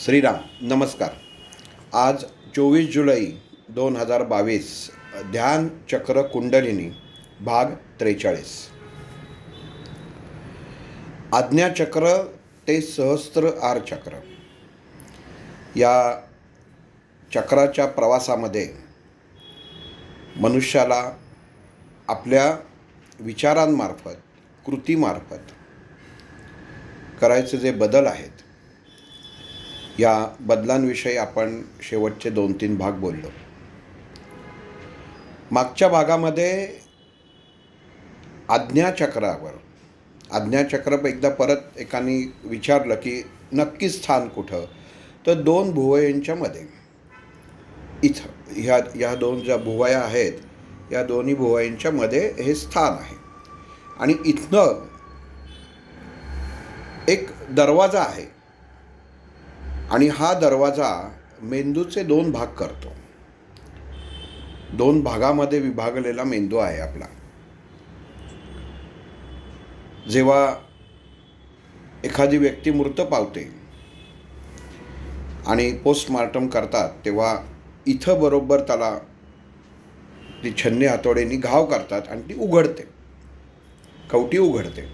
श्रीराम नमस्कार. आज 24 जुलै 2022 ध्यान चक्र कुंडलिनी भाग 43. आज्ञाचक्र ते सहस्त्र आर चक्र या चक्राच्या प्रवासामध्ये मनुष्याला आपल्या विचारांमार्फत कृतीमार्फत करायचे जे बदल आहेत या बदलांविषयी आपण शेवटचे 2-3 भाग बोललो. मागच्या भागामध्ये आज्ञाचक्र एकदा परत एकाने विचारलं की नक्की स्थान कुठं, तर 2 भुवयांच्या मध्ये इथं ह्या 2 ज्या भुवया आहेत या दोन्ही भुवयांच्या मध्ये हे स्थान आहे आणि इथनं एक दरवाजा आहे आणि हा दरवाजा मेंदूचे 2 भाग करतो. 2 भागामध्ये विभागलेला मेंदू आहे आपला. जेव्हा एखादी व्यक्ती मृत पावते आणि पोस्टमार्टम करतात तेव्हा इथं बरोबर त्याला ती छन्नी हातोडीने घाव करतात आणि ती उघडते, कवटी उघडते.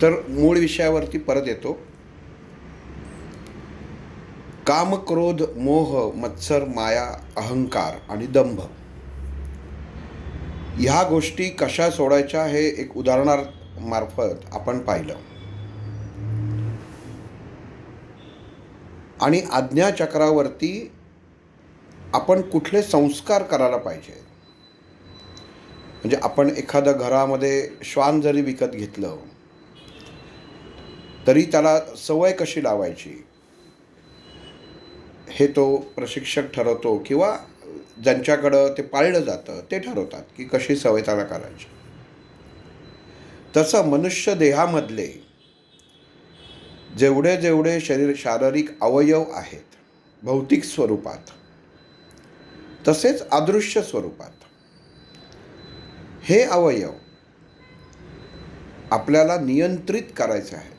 तर मूळ विषयावरती परत येतो. काम, क्रोध, मोह, मत्सर, माया, अहंकार आणि दंभ ह्या गोष्टी कशा सोडायच्या हे एक उदाहरणामार्फत आपण पाहिलं. आणि आज्ञाचक्रावरती आपण कुठले संस्कार करायला पाहिजे. म्हणजे आपण एखाद्या घरामध्ये श्वान जरी विकत घेतलं तरी त्याला सवय कशी लावायची हे तो प्रशिक्षक ठरवतो किंवा ज्यांच्याकडं ते पाळलं जातं ते ठरवतात की कशी सवय त्याला करायची. तसं मनुष्य देहामधले जेवढे शारीरिक अवयव आहेत भौतिक स्वरूपात तसेच अदृश्य स्वरूपात हे अवयव आपल्याला नियंत्रित करायचे आहे.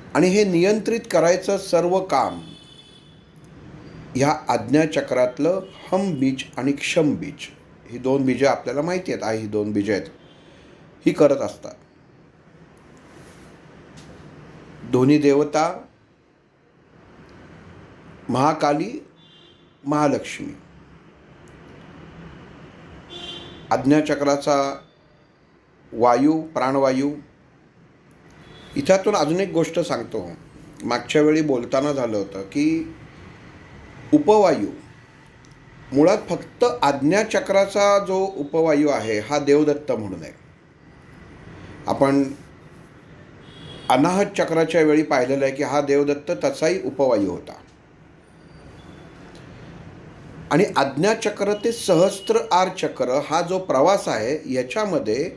आणि हे नियंत्रित करायचं सर्व काम ह्या आज्ञाचक्रातलं हम बीज आणि क्षम बीज ही 2 बीजं आपल्याला माहिती आहेत. ही 2 बीजं आहेत ही करत असतात. दोन्ही देवता महाकाली, महालक्ष्मी. आज्ञाचक्राचा वायू, प्राणवायू. इथ्यातून अजून एक गोष्ट सांगतो. मागच्या वेळी बोलताना झालं होतं की उपवायू मुळात फक्त आज्ञाचक्राचा जो उपवायू आहे हा देवदत्त म्हणून आहे. आपण अनाहत चक्राच्या वेळी पाहिलेलं आहे की हा देवदत्त त्याचाही उपवायू होता. आणि आज्ञाचक्र ते सहस्त्र आर चक्र हा जो प्रवास आहे याच्यामध्ये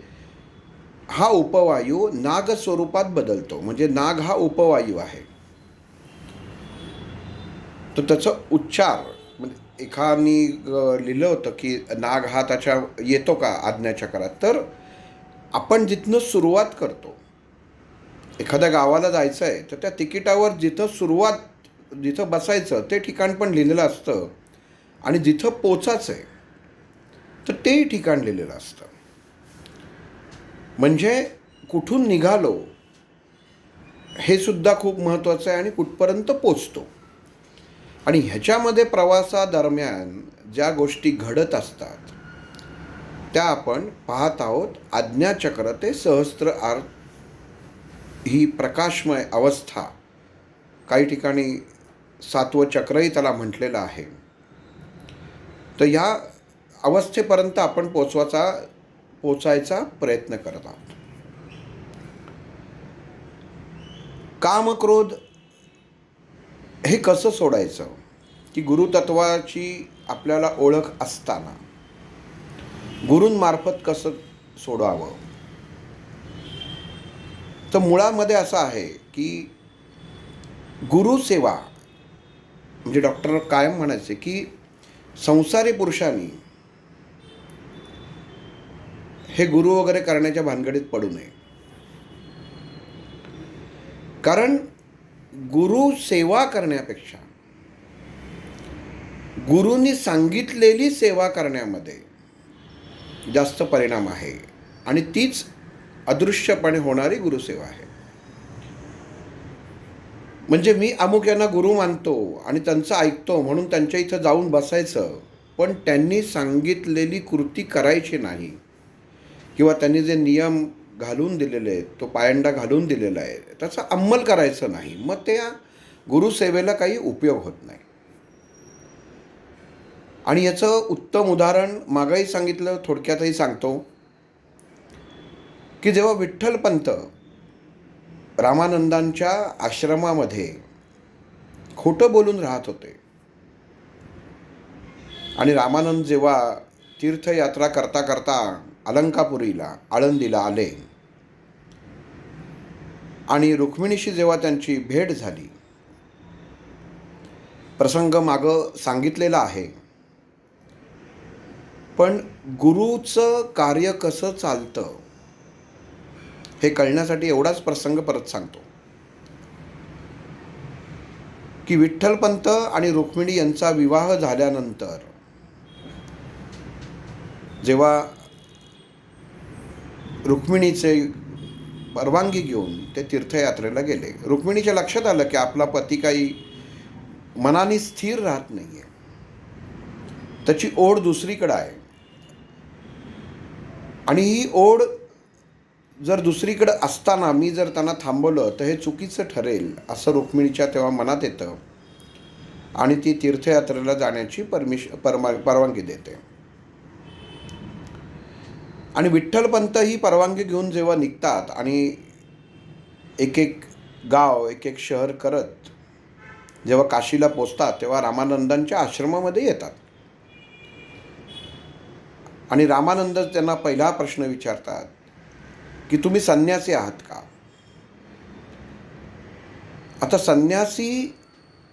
हा उपवायू नाग स्वरूपात बदलतो. म्हणजे नाग हा उपवायू आहे. तर त्याचं उच्चार म्हणजे एकाने लिहिलं होतं की नाग हा त्याच्या येतो का आज्ञाचक्रात. तर आपण जिथनं सुरुवात करतो, एखाद्या गावाला जायचं आहे तर त्या तिकिटावर जिथं बसायचं ते ठिकाण पण लिहिलेलं असतं आणि जिथं पोचायचं आहे तर तेही ठिकाण लिहिलेलं असतं. म्हणजे कुठून निघालो हे सुद्धा खूप महत्त्वाचं आहे आणि कुठपर्यंत पोचतो. आणि ह्याच्यामध्ये प्रवासादरम्यान ज्या गोष्टी घडत असतात त्या आपण पाहत आहोत. आज्ञाचक्र ते सहस्त्र आर ही प्रकाशमय अवस्था, काही ठिकाणी 7वं चक्रही त्याला म्हटलेलं आहे. तर या अवस्थेपर्यंत आपण पोचायचा प्रयत्न करत आहोत. काम, क्रोध हे कसं सोडायचं की गुरुतत्वाची आपल्याला ओळख असताना गुरूंमार्फत कसं सोडावं. तर मुळामध्ये असं आहे की गुरुसेवा म्हणजे डॉक्टर कायम म्हणायचे की संसारी पुरुषांनी हे गुरु वगैरे करण्याच्या भानगडीत पडू नये. कारण गुरु सेवा करण्यापेक्षा गुरूंनी सांगितलेली सेवा करण्यामध्ये जास्त परिणाम आहे आणि तीच अदृश्यपणे होणारी गुरुसेवा आहे. म्हणजे मी अमुक यांना गुरु मानतो आणि त्यांचं ऐकतो म्हणून त्यांच्या इथं जाऊन बसायचं, पण त्यांनी सांगितलेली कृती करायची नाही किंवा त्यांनी जे नियम घालून दिलेले आहेत, तो पायंडा घालून दिलेला आहे, त्याचा अंमल करायचं नाही, मग त्या गुरुसेवेला काही उपयोग होत नाही. आणि याचं उत्तम उदाहरण मागंही सांगितलं, थोडक्यातही सांगतो की जेव्हा विठ्ठलपंत रामानंदांच्या आश्रमामध्ये खोटं बोलून राहत होते आणि रामानंद जेव्हा तीर्थयात्रा करता करता अलंकापुरीला आळंदीला आले आणि रुक्मिणीशी जेव्हा त्यांची भेट झाली, प्रसंग मागं सांगितलेला आहे, पण गुरुचं कार्य कसं चालतं हे कळण्यासाठी एवढाच प्रसंग परत सांगतो की विठ्ठलपंत आणि रुक्मिणी यांचा विवाह झाल्यानंतर जेव्हा रुक्मिणीचे परवानगी घेऊन ते तीर्थयात्रेला गेले, रुक्मिणीच्या लक्षात आलं की आपला पती काही मनाने स्थिर राहत नाही आहे, त्याची ओढ दुसरीकडे आहे आणि ही ओढ जर दुसरीकडे असताना मी जर त्यांना थांबवलं तर हे चुकीचं ठरेल असं रुक्मिणीच्या तेव्हा मनात येतं आणि ती तीर्थयात्रेला जाण्याची परवानगी देते. आणि विठ्ठलपंत ही परवानगी घेऊन जेव्हा निघतात आणि एक एक गाव एक एक शहर करत जेव्हा काशीला पोचतात, तेव्हा रामानंदांच्या आश्रमामध्ये येतात आणि रामानंद त्यांना पहिला प्रश्न विचारतात की तुम्ही संन्यासी आहात का? आता संन्यासी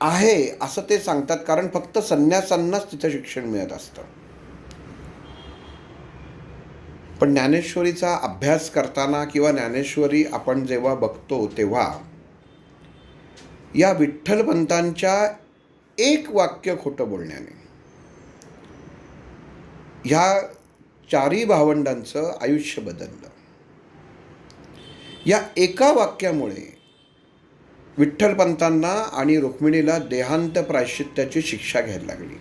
आहे असं ते सांगतात कारण फक्त संन्यासांनाच तिथं शिक्षण मिळत असतं. पण ज्ञानेश्वरीचा अभ्यास करताना किंवा ज्ञानेश्वरी आपण जेव्हा बघतो तेव्हा या विठ्ठलपंतांच्या एक वाक्य खोटं बोलण्याने ह्या चारी भावंडांचं आयुष्य बदललं. या एका वाक्यामुळे विठ्ठलपंतांना आणि रुक्मिणीला देहांत प्रायश्चित्याची शिक्षा घ्यायला लागली.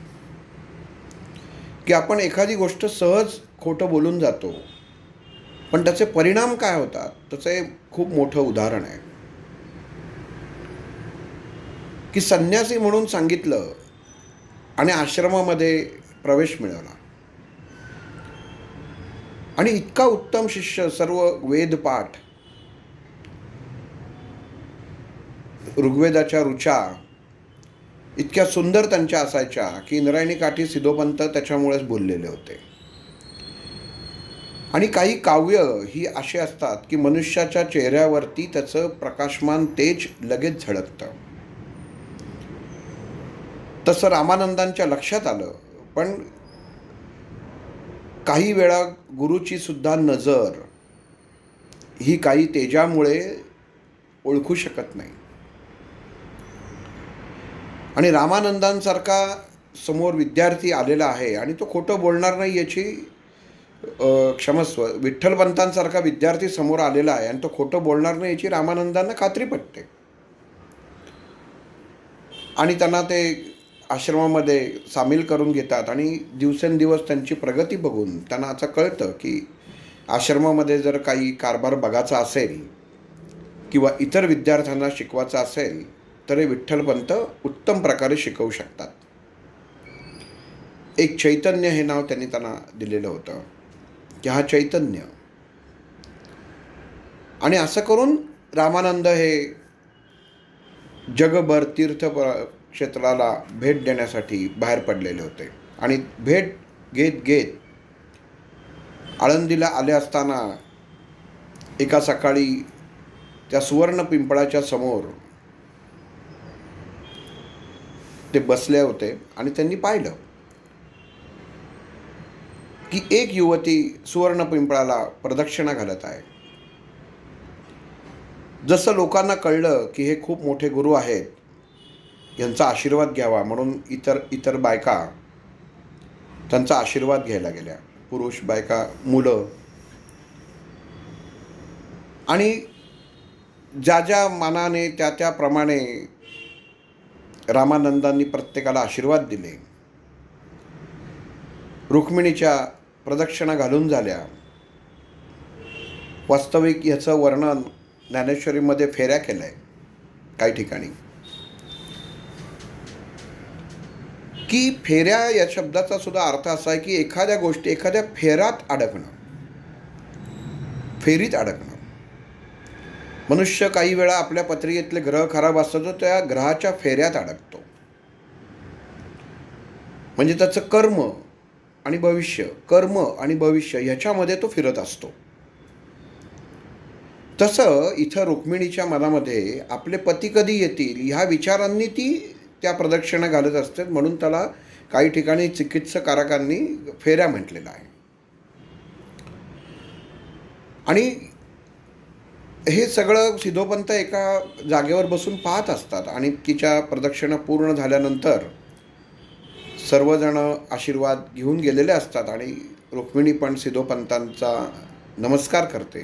की आपण एखादी गोष्ट सहज खोटं बोलून जातो, पण त्याचे परिणाम काय होतात त्याचं एक खूप मोठं उदाहरण आहे. की संन्यासी म्हणून सांगितलं आणि आश्रमामध्ये प्रवेश मिळवला आणि इतका उत्तम शिष्य, सर्व वेदपाठ, ऋग्वेदाच्या ऋचा इतक्या सुंदर त्यांच्या असायच्या की इंद्रायणी काठी सिद्धोपंत त्याच्यामुळेच बोललेले होते. आणि काही काव्य ही अशी असतात की मनुष्याच्या चेहऱ्यावरती त्याचं प्रकाशमान तेज लगेच झळकतं. तसं रामानंदांच्या लक्षात आलं, पण काही वेळा गुरुची सुद्धा नजर ही काही तेजामुळे ओळखू शकत नाही. आणि रामानंदांसारखा समोर विद्यार्थी आलेला आहे आणि तो खोटं बोलणार नाही याची क्षमस्व, विठ्ठलपंतांसारखा विद्यार्थी समोर आलेला आहे आणि तो खोटं बोलणार नाही याची रामानंदांना खात्री पटते. आणि त्यांना ते आश्रमामध्ये सामील करून घेतात आणि दिवसेंदिवस त्यांची प्रगती बघून त्यांना असं कळतं की आश्रमामध्ये जर काही कारभार बघायचा असेल किंवा इतर विद्यार्थ्यांना शिकवायचं असेल तर हे विठ्ठलपंत उत्तम प्रकारे शिकवू शकतात. एक चैतन्य हे नाव त्यांनी त्यांना दिलेलं होतं की हा चैतन्य. आणि असं करून रामानंद हे जगभर तीर्थ क्षेत्राला भेट देण्यासाठी बाहेर पडलेले होते. आणि भेट घेत घेत आळंदीला आले असताना एका सकाळी त्या सुवर्ण पिंपळाच्या समोर ते बसले होते आणि त्यांनी पाहिलं की एक युवती सुवर्ण पिंपळाला प्रदक्षिणा घालत आहे. जसं लोकांना कळलं की हे खूप मोठे गुरु आहेत, यांचा आशीर्वाद घ्यावा म्हणून इतर इतर बायका त्यांचा आशीर्वाद घ्यायला गेल्या, पुरुष, बायका, मुलं. आणि ज्या ज्या मानाने त्या त्याप्रमाणे रामानंदांनी प्रत्येकाला आशीर्वाद दिले. रुक्मिणीच्या प्रदक्षिणा घालून झाल्या. वास्तविक ह्याचं वर्णन ज्ञानेश्वरीमध्ये फेऱ्या केलं आहे काही ठिकाणी, की फेऱ्या या शब्दाचा सुद्धा अर्थ असा आहे की एखाद्या गोष्टी एखाद्या फेऱ्यात अडकणं, फेरीत अडकणं. मनुष्य काही वेळा आपल्या पत्रिकेतले ग्रह खराब असतात तर त्या ग्रहाच्या फेऱ्यात अडकतो. म्हणजे त्याचं कर्म आणि भविष्य ह्याच्यामध्ये तो फिरत असतो. तसं इथं रुक्मिणीच्या मनामध्ये आपले पती कधी येतील ह्या विचारांनी ती त्या प्रदक्षिणा घालत असते. म्हणून त्याला काही ठिकाणी चिकित्सकारांनी फेऱ्या म्हटलेलं आहे. आणि हे सगळं सिद्धोपंत एका जागेवर बसून पाहत असतात आणि तिच्या प्रदक्षिणा पूर्ण झाल्यानंतर सर्वजण आशीर्वाद घेऊन गेलेले असतात आणि रुक्मिणी पण सिद्धोपंतांचा नमस्कार करते.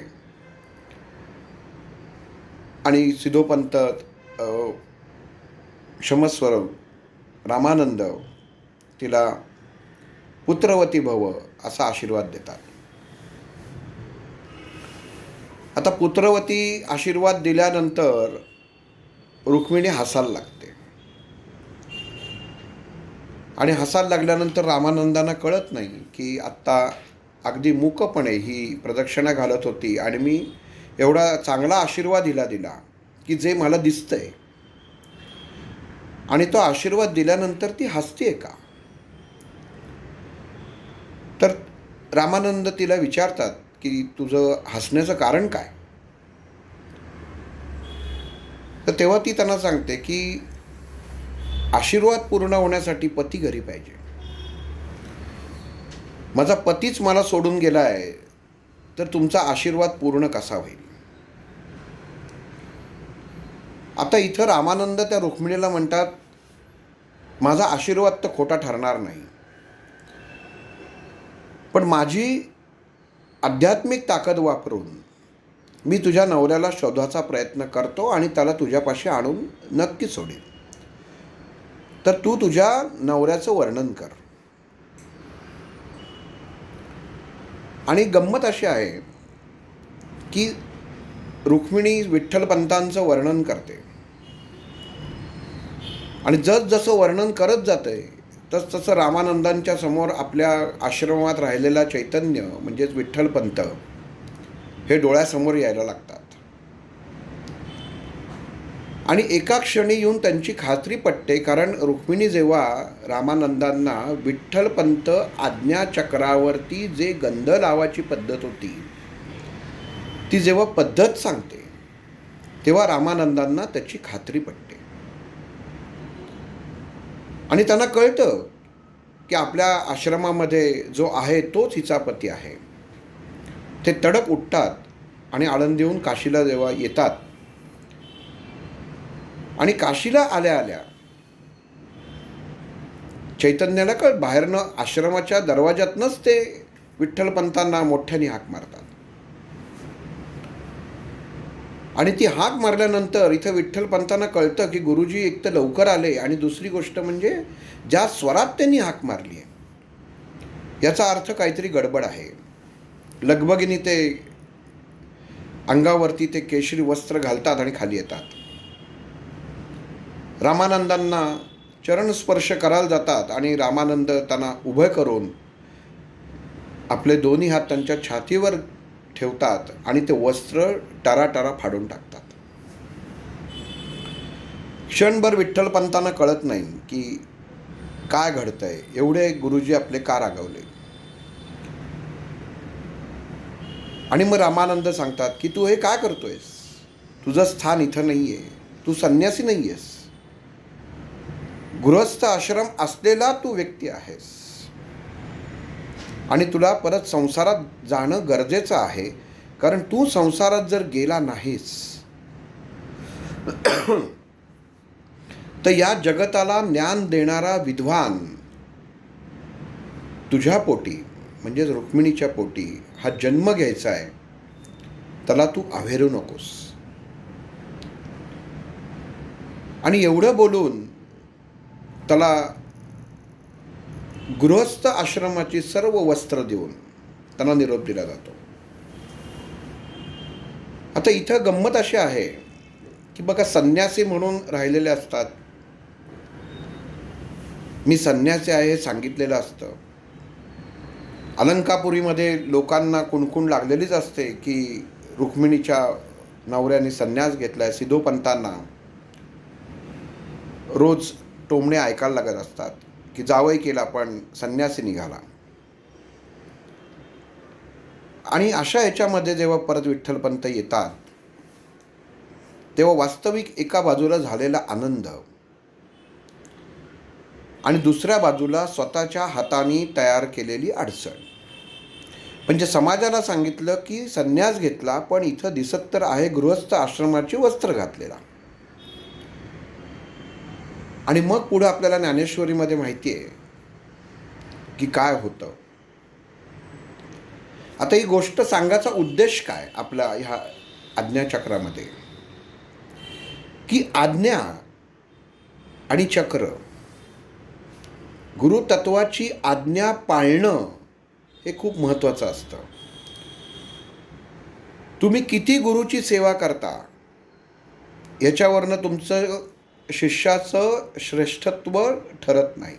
आणि सिद्धोपंत, क्षमस्वर, रामानंद तिला पुत्रवती भव असा आशीर्वाद देतात. आता पुत्रवती आशीर्वाद दिल्यानंतर रुक्मिणी हसायला लागते. आणि हसायला लागल्यानंतर रामानंदांना कळत नाही की आत्ता अगदी मूकपणे ही प्रदक्षिणा घालत होती आणि मी एवढा चांगला आशीर्वाद हिला दिला की जे मला दिसतंय, आणि तो आशीर्वाद दिल्यानंतर ती हसतेय का. तर रामानंद तिला विचारतात की तुझं हसण्याचं कारण काय. तर तेव्हा ती त्यांना सांगते की आशीर्वाद पूर्ण होण्यासाठी पती घरी पाहिजे. माझा पतीच मला सोडून गेला आहे तर तुमचा आशीर्वाद पूर्ण कसा होईल. आता इथं रामानंद त्या रुक्मिणीला म्हणतात, माझा आशीर्वाद तर खोटा ठरणार नाही, पण माझी आध्यात्मिक ताकद वापरून मी तुझ्या नवऱ्याला शोधायचा प्रयत्न करतो आणि त्याला तुझ्यापाशी आणून नक्की सोडेल. तर तू तुझ्या नवऱ्याचं वर्णन कर. आणि गंमत अशी आहे की रुक्मिणी विठ्ठलपंतांचं वर्णन करते आणि जसं वर्णन करत जाते तसं रामानंदांच्या समोर आपल्या आश्रमात राहिलेला चैतन्य म्हणजेच विठ्ठलपंत हे डोळ्यासमोर यायला लागतात. आणि एका क्षणी येऊन त्यांची खात्री पटते, कारण रुक्मिणी जेव्हा रामानंदांना विठ्ठलपंत आज्ञाचक्रावरती जे गंध लावायची पद्धत होती ती जेव्हा पद्धत सांगते तेव्हा रामानंदांना त्याची खात्री पटते. आणि त्यांना कळतं की आपल्या आश्रमामध्ये जो आहे तोच हिचा पती आहे. ते तडक उठतात आणि आळंदीहून काशीला जेव्हा येतात आणि काशीला आल्या आल्या चैतन्याला बाहेरनं आश्रमाच्या दरवाजातनंच ते विठ्ठलपंतांना मोठ्याने हाक मारतात. आणि ती हाक मारल्यानंतर इथं विठ्ठलपंतांना कळतं की गुरुजी एक तर लवकर आले आणि दुसरी गोष्ट म्हणजे ज्या स्वरात त्यांनी हाक मारली आहे याचा अर्थ काहीतरी गडबड आहे. लगबगीने ते अंगावरती ते केशरी वस्त्र घालतात आणि खाली येतात. रामानंदांना चरणस्पर्श करायला जातात आणि रामानंद त्यांना उभं करून आपले दोन्ही हात त्यांच्या छातीवर ठेवतात आणि ते वस्त्र टराटरा फाडून टाकतात. क्षणभर विठ्ठलपंतांना कळत नाही की काय घडतंय, एवढे गुरुजी आपले का रागवले. आणि मग रामानंद सांगतात की तू हे काय करतोयस, तुझं स्थान इथं नाही आहे, तू संन्यासी नाही आहेस, गृहस्थ आश्रम असलेला तू व्यक्ती आहेस आणि तुला परत संसारात जाणं गरजेचं आहे. कारण तू संसारात जर गेला नाहीस तर या जगताला ज्ञान देणारा विद्वान तुझ्या पोटी म्हणजेच रुक्मिणीच्या पोटी हा जन्म घ्यायचा आहे, त्याला तू अव्हेरू नकोस. आणि एवढं बोलून त्याला गृहस्थ आश्रमाची सर्व वस्त्र देऊन त्यांना निरोप दिला जातो. आता इथं गंमत अशी आहे की बघा, संन्यासी म्हणून राहिलेले असतात, मी संन्यासी आहे हे सांगितलेलं असतं. अलंकापुरीमध्ये लोकांना कुणकुण लागलेलीच असते की रुक्मिणीच्या नवऱ्याने संन्यास घेतलाय. सिद्धोपंतांना रोज टोमणे ऐकायला लागत असतात की जावई केला पण संन्यासी निघाला. आणि अशा ह्याच्यामध्ये जेव्हा परत विठ्ठलपंत येतात तेव्हा वास्तविक एका बाजूला झालेला आनंद आणि दुसऱ्या बाजूला स्वतःच्या हाताने तयार केलेली अडचण. म्हणजे समाजाला सांगितलं की संन्यास घेतला पण इथं दिसत तर आहे गृहस्थ आश्रमाची वस्त्र घातलेला. आणि मग पुढं आपल्याला ज्ञानेश्वरीमध्ये माहिती आहे की काय होतं. आता ही गोष्ट सांगायचा उद्देश काय आपला ह्या आज्ञाचक्रामध्ये, की आज्ञा आणि चक्र, गुरुतत्वाची आज्ञा पाळणं हे खूप महत्त्वाचं असतं. तुम्ही किती गुरुची सेवा करता याच्यावरनं तुमचं शिष्याचं श्रेष्ठत्व ठरत नाही.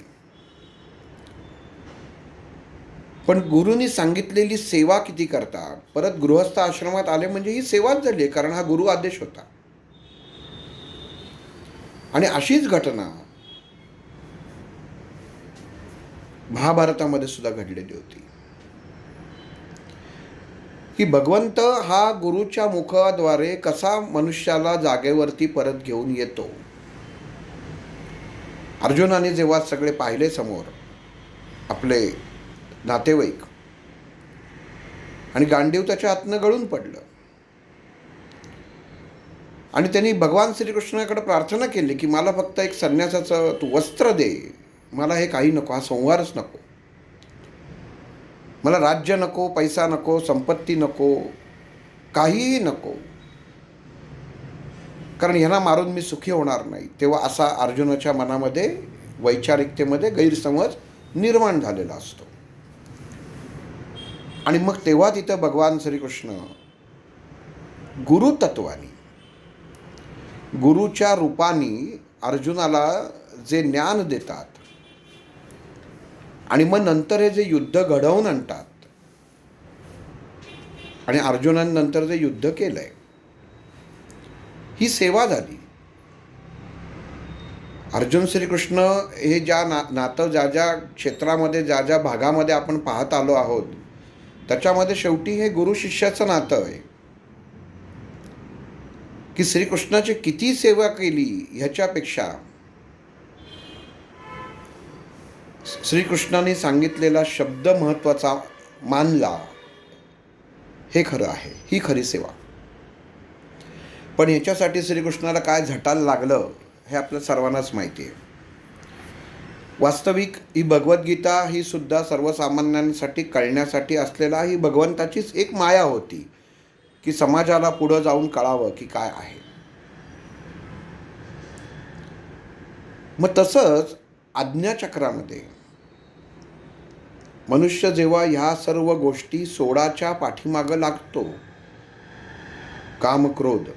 पण गुरुनी सांगितलेली सेवा किती करता. परत गृहस्थ आश्रमात आले म्हणजे ही सेवाच झाली, कारण हा गुरु आदेश होता. आणि अशीच घटना महाभारतामध्ये सुद्धा घडलेली होती की भगवंत हा गुरुच्या मुखाद्वारे कसा मनुष्याला जागेवरती परत घेऊन येतो. अर्जुनाने जेव्हा सगळे पाहिले समोर आपले नातेवाईक, आणि गांडीव त्याच्या हातनं गळून पडलं, आणि त्यांनी भगवान श्रीकृष्णाकडे प्रार्थना केली की मला फक्त एक संन्यासाचं तू वस्त्र दे, मला हे काही नको, हा संहारच नको, मला राज्य नको, पैसा नको, संपत्ती नको, काहीही नको, कारण ह्यांना मारून मी सुखी होणार नाही. तेव्हा असा अर्जुनाच्या मनामध्ये वैचारिकतेमध्ये गैरसमज निर्माण झालेला असतो. आणि मग तेव्हा तिथं भगवान श्रीकृष्ण गुरुतत्वानी, गुरुच्या रूपाने अर्जुनाला जे ज्ञान देतात आणि मग नंतर हे जे युद्ध घडवून आणतात, आणि अर्जुनानंतर जे युद्ध केलंय ही सेवा झाली. अर्जुन श्रीकृष्ण हे ज्या नातं ज्या ज्या क्षेत्रामध्ये ज्या ज्या भागामध्ये आपण पाहत आलो आहोत त्याच्यामध्ये शेवटी हे गुरु शिष्याचं नातं आहे की श्रीकृष्णाची किती सेवा केली ह्याच्यापेक्षा श्रीकृष्णाने सांगितलेला शब्द महत्त्वाचा मानला हे खरं आहे, ही खरी सेवा. पण याच्यासाठी श्रीकृष्णाला काय झटायला लागलं हे आपल्या सर्वांनाच माहिती आहे. वास्तविक ही भगवद्गीता ही सुद्धा सर्वसामान्यांसाठी कळण्यासाठी असलेला ही भगवंताचीच एक माया होती की समाजाला पुढं जाऊन कळावं की काय आहे. मग तसंच आज्ञाचक्रामध्ये मनुष्य जेव्हा ह्या सर्व गोष्टी सोडाच्या पाठीमागं लागतो, कामक्रोध,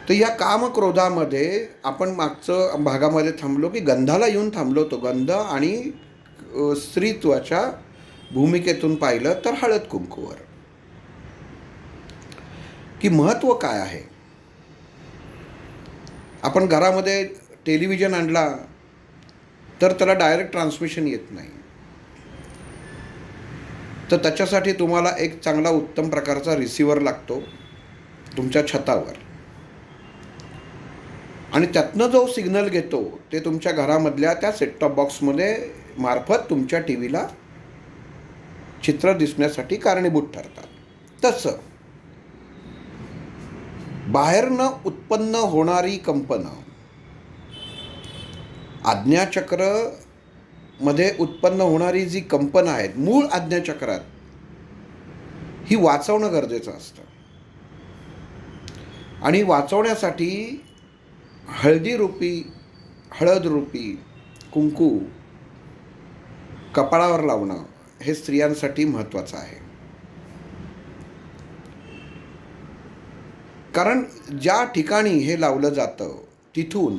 तर या कामक्रोधामध्ये आपण मागचं भागामध्ये थांबलो की गंधाला येऊन थांबलो होतो. गंध आणि स्त्रीत्वाच्या भूमिकेतून पाहिलं तर हळद कुंकूवर की महत्त्व काय आहे. आपण घरामध्ये टेलिव्हिजन आणला तर त्याला डायरेक्ट ट्रान्समिशन येत नाही, तर त्याच्यासाठी तुम्हाला एक चांगला उत्तम प्रकारचा रिसिव्हर लागतो तुमच्या छतावर, आणि त्यातनं जो सिग्नल घेतो ते तुमच्या घरामधल्या त्या सेटटॉप बॉक्समध्ये मार्फत तुमच्या टी व्हीला चित्र दिसण्यासाठी कारणीभूत ठरतात. तसं बाहेरनं उत्पन्न होणारी कंपनं, आज्ञाचक्र मध्ये उत्पन्न होणारी जी कंपनं आहेत मूळ आज्ञाचक्रात, ही वाचवणं गरजेचं असतं. आणि वाचवण्यासाठी हळद रूपी कुंकू कपाळावर लावणं हे स्त्रियांसाठी महत्त्वाचं आहे. कारण ज्या ठिकाणी हे लावलं जातं तिथून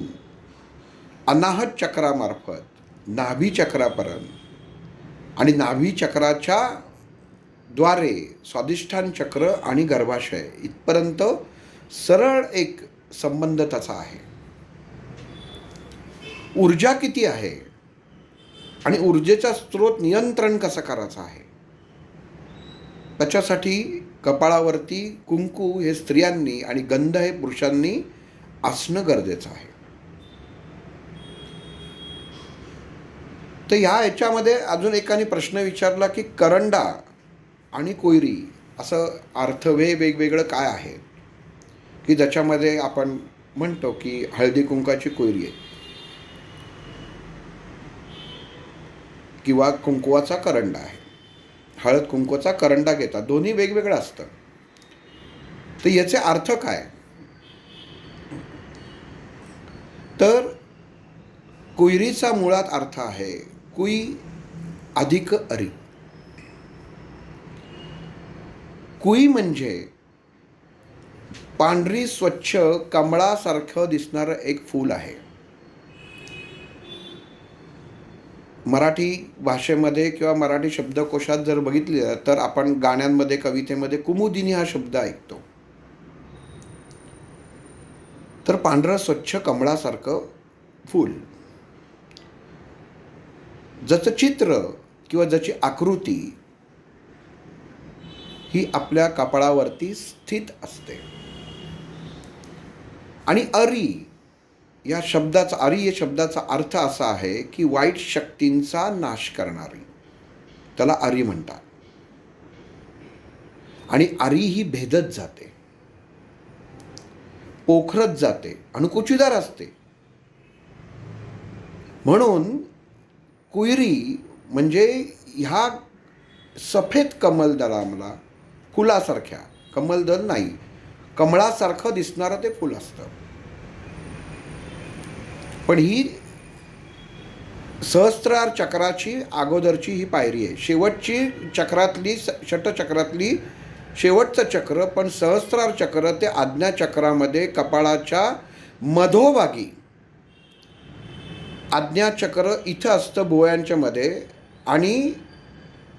अनाहत चक्रामार्फत नाभी चक्रापर्यंत आणि नाभी चक्राच्या द्वारे स्वादिष्ठान चक्र आणि गर्भाशय इथपर्यंत सरळ एक संबंध त्याचा आहे. ऊर्जा किती आहे आणि ऊर्जेचा स्रोत नियंत्रण कसं करायचं आहे, त्याच्यासाठी कपाळावरती कुंकू हे स्त्रियांनी आणि गंध हे पुरुषांनी असणं गरजेचं आहे. तर याच्यामध्ये अजून एकाने प्रश्न विचारला की करंडा आणि कोयरी असं अर्थ वेगवेगळं काय आहे, की ज्याच्यामध्ये आपण म्हणतो की हळदी कुंकाची कोयरी आहे किंवा कुंकवाचा करंडा आहे. हळद कुंकवाचा करंडा घेतात, दोन्ही वेगवेगळं असतं. तर याचे अर्थ काय, तर कोयरीचा मुळात अर्थ आहे कुई अधिक अरी. कुई म्हणजे पांढरी स्वच्छ कमळासारखं दिसणारं एक फूल आहे. मराठी भाषेमध्ये किंवा मराठी शब्दकोशात जर बघितले तर आपण गाण्यांमध्ये कवितेमध्ये कुमुदिनी हा शब्द ऐकतो. तर पांढरं स्वच्छ कमळासारखं फूल, ज्याचं चित्र किंवा ज्याची आकृती ही आपल्या कपाळावरती स्थित असते. आणि अरी या शब्दाचा अर्थ असा आहे की वाईट शक्तींचा नाश करणारी, त्याला अरी म्हणतात. आणि अरी ही भेदत जाते, पोखरत जाते, अणकुचीदार असते. म्हणून कुयरी म्हणजे ह्या सफेद कमलदलाला फुलासारख्या, कमलदल नाही, कमळासारखं दिसणारं ते फुल असतं. पण ही सहस्त्रार चक्राची अगोदरची ही पायरी आहे. शेवटची चक्रातली, षटचक्रातली शेवटचं चक्र, पण सहस्त्रार चक्र ते आज्ञाचक्रामध्ये कपाळाच्या मधोभागी, आज्ञाचक्र इथं असतं भुवयांच्या मध्ये, आणि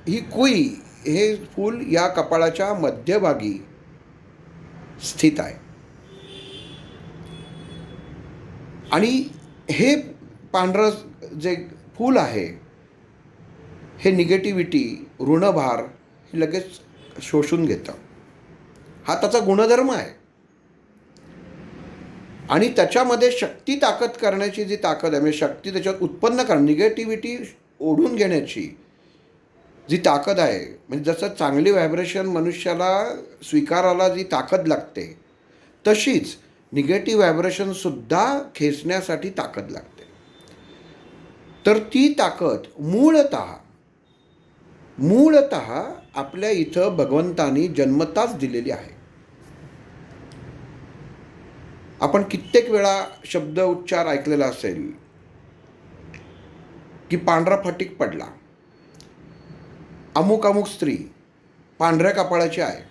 ही कुई हे फूल या कपाळाच्या मध्यभागी स्थित आहे. आणि हे पांढरं जे फूल आहे हे निगेटिव्हिटी, ऋणभार हे लगेच शोषून घेतं. हा त्याचा गुणधर्म आहे. आणि त्याच्यामध्ये शक्ती ताकद करण्याची जी ताकद आहे, म्हणजे शक्ती त्याच्यात उत्पन्न करणे, निगेटिव्हिटी ओढून घेण्याची जी ताकद आहे, म्हणजे जसं चांगली व्हायब्रेशन मनुष्याला स्वीकारायला जी ताकद लागते, तशीच निगेटिव्ह व्हायब्रेशनसुद्धा खेचण्यासाठी ताकद लागते. तर ती ताकद मूळतः आपल्या इथं भगवंतानी जन्मताच दिलेली आहे. आपण कित्येक वेळा शब्द उच्चार ऐकलेला असेल की पांढरा फटीक पडला, अमुक अमुक स्त्री पांढऱ्या कपाळाची आहे.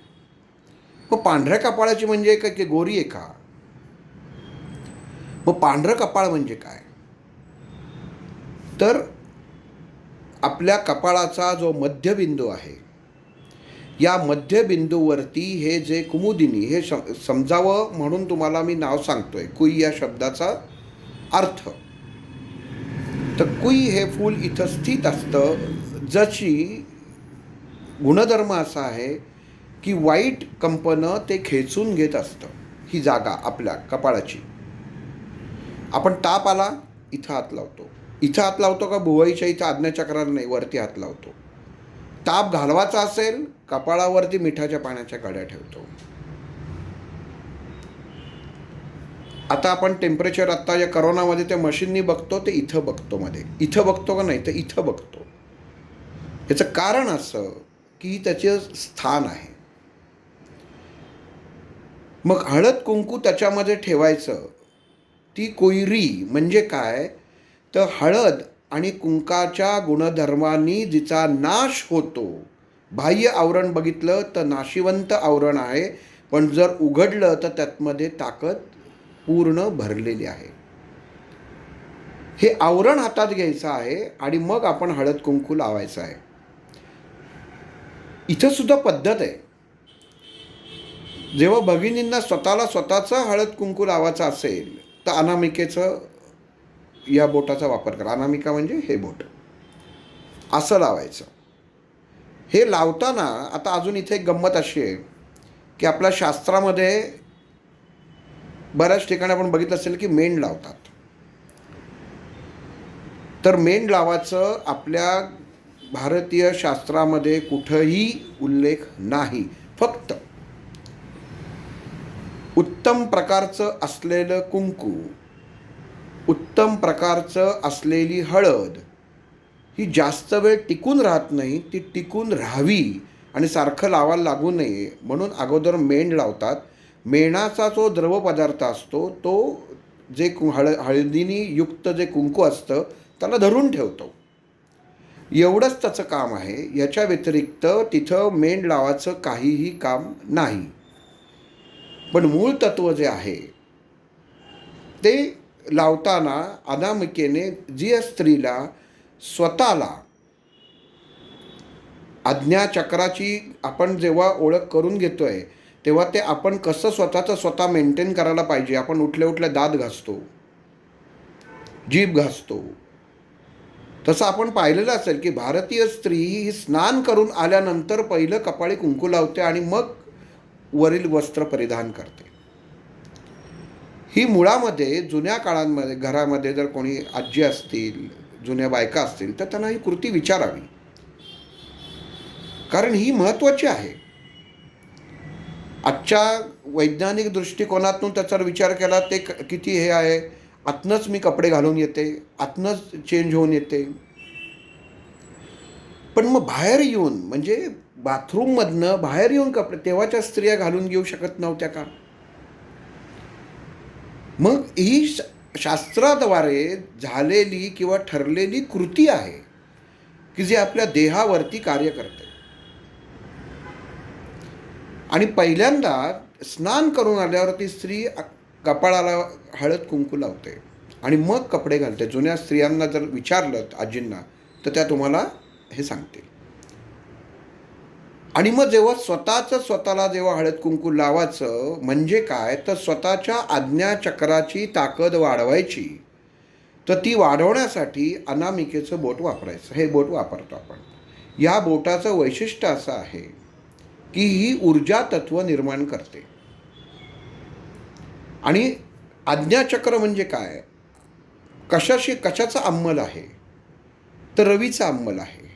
मग पांढऱ्या कपाळाची म्हणजे काय, की गोरी आहे का? मग पांढरं कपाळ म्हणजे काय, तर आपल्या कपाळाचा जो मध्यबिंदू आहे, या मध्यबिंदूवरती हे जे कुमुदिनी, हे समजावं म्हणून तुम्हाला मी नाव सांगतोय, कुई या शब्दाचा अर्थ. तर कुई हे फूल इथं स्थित असतं, ज्याची गुणधर्म असा आहे की वाईट कंपनं ते खेचून घेत असतं. ही जागा आपल्या कपाळाची. आपण ताप आला इथं हात लावतो. इथं हात लावतो का भुवईच्या इथं, आज्ञाचक्राला नाही, वरती हात लावतो. ताप घालवायचा असेल कपाळावरती मिठाच्या पाण्याच्या काड्या ठेवतो. आता आपण टेम्परेचर आत्ता या करोनामध्ये त्या मशीननी बघतो, ते इथं बघतो, मध्ये इथं बघतो का नाही तर इथं बघतो. याचं कारण असं की त्याचे स्थान आहे. मग हळद कुंकू त्याच्यामध्ये ठेवायचं. ती कोयरी म्हणजे काय, तर हळद आणि कुंकाच्या गुणधर्मांनी जिचा नाश होतो. बाह्य आवरण बघितलं तर नाशिवंत आवरण आहे, पण जर उघडलं तर त्यातमध्ये ताकद पूर्ण भरलेली आहे. हे आवरण हातात घ्यायचं आहे आणि मग आपण हळद कुंकू लावायचं आहे. इथं सुद्धा पद्धत आहे. जेव्हा भगिनींना स्वतःला स्वतःचं हळद कुंकू लावायचं असेल तर अनामिकेचं या बोटाचा वापर करा. अनामिका म्हणजे हे बोट असं लावायचं. हे लावताना आता अजून इथे एक गंमत अशी आहे की आपल्या शास्त्रामध्ये बऱ्याच ठिकाणी आपण बघितलं असेल की मेंढ लावतात. तर मेंढ लावायचं आपल्या भारतीय शास्त्रामध्ये कुठंही उल्लेख नाही. फक्त उत्तम प्रकारचं असलेलं कुंकू, उत्तम प्रकारचं असलेली हळद ही जास्त वेळ टिकून राहत नाही, ती टिकून राहावी आणि सारखं लावायला लागू नये म्हणून अगोदर मेंढ लावतात. मेणाचा जो द्रव पदार्थ असतो तो जे हळदीने युक्त जे कुंकू असतं त्याला धरून ठेवतो. एवढंच त्याचं काम आहे. याच्या व्यतिरिक्त तिथं मेंढ लावायचं काहीही काम नाही. पण मूळ तत्व जे आहे ते लावताना अनामिकेने जी स्त्रीला स्वतःला आज्ञाचक्राची आपण जेव्हा ओळख करून घेतोय तेव्हा ते आपण कसं स्वतःचं स्वतः मेंटेन करायला पाहिजे. आपण उठल्या उठल्या दात घासतो, जीभ घासतो. तसं आपण पाहिलेलं असेल की भारतीय स्त्री ही स्नान करून आल्यानंतर पहिलं कपाळी कुंकू लावते आणि मग वरील वस्त्र परिधान करते. ही मुळामध्ये जुन्या काळांमध्ये घरामध्ये जर कोणी आजी असतील, जुन्या बायका असतील तर त्यांना ही कृती विचारावी, कारण ही महत्त्वाची आहे. आजच्या वैज्ञानिक दृष्टिकोनातून त्याचा विचार केला ते किती हे आहे. आतनंच मी कपडे घालून येते, आतनंच चेंज होऊन येते. पण मग बाहेर येऊन म्हणजे बाथरूममधनं बाहेर येऊन कपडे तेव्हाच्या स्त्रिया घालून घेऊ शकत नव्हत्या का? मग ही शास्त्राद्वारे झालेली किंवा ठरलेली कृती आहे की जी आपल्या देहावरती कार्य करते. आणि पहिल्यांदा स्नान करून आल्यावरती स्त्री कपाळाला हळद कुंकू लावते आणि मग कपडे घालते. जुन्या स्त्रियांना जर विचारलं आजींना तर त्या तुम्हाला हे सांगतील. आणि मग जेव्हा स्वतःला जेव्हा हळद कुंकू लावायचं म्हणजे काय, तर स्वतःच्या आज्ञाचक्राची ताकद वाढवायची. तर ती वाढवण्यासाठी अनामिकेचं बोट वापरायचं. हे बोट वापरतो आपण. या बोटाचं वैशिष्ट्य असं आहे की ही ऊर्जा तत्व निर्माण करते. आणि आज्ञाचक्र म्हणजे काय, कशाचं अंमल आहे, तर रवीचा अंमल आहे,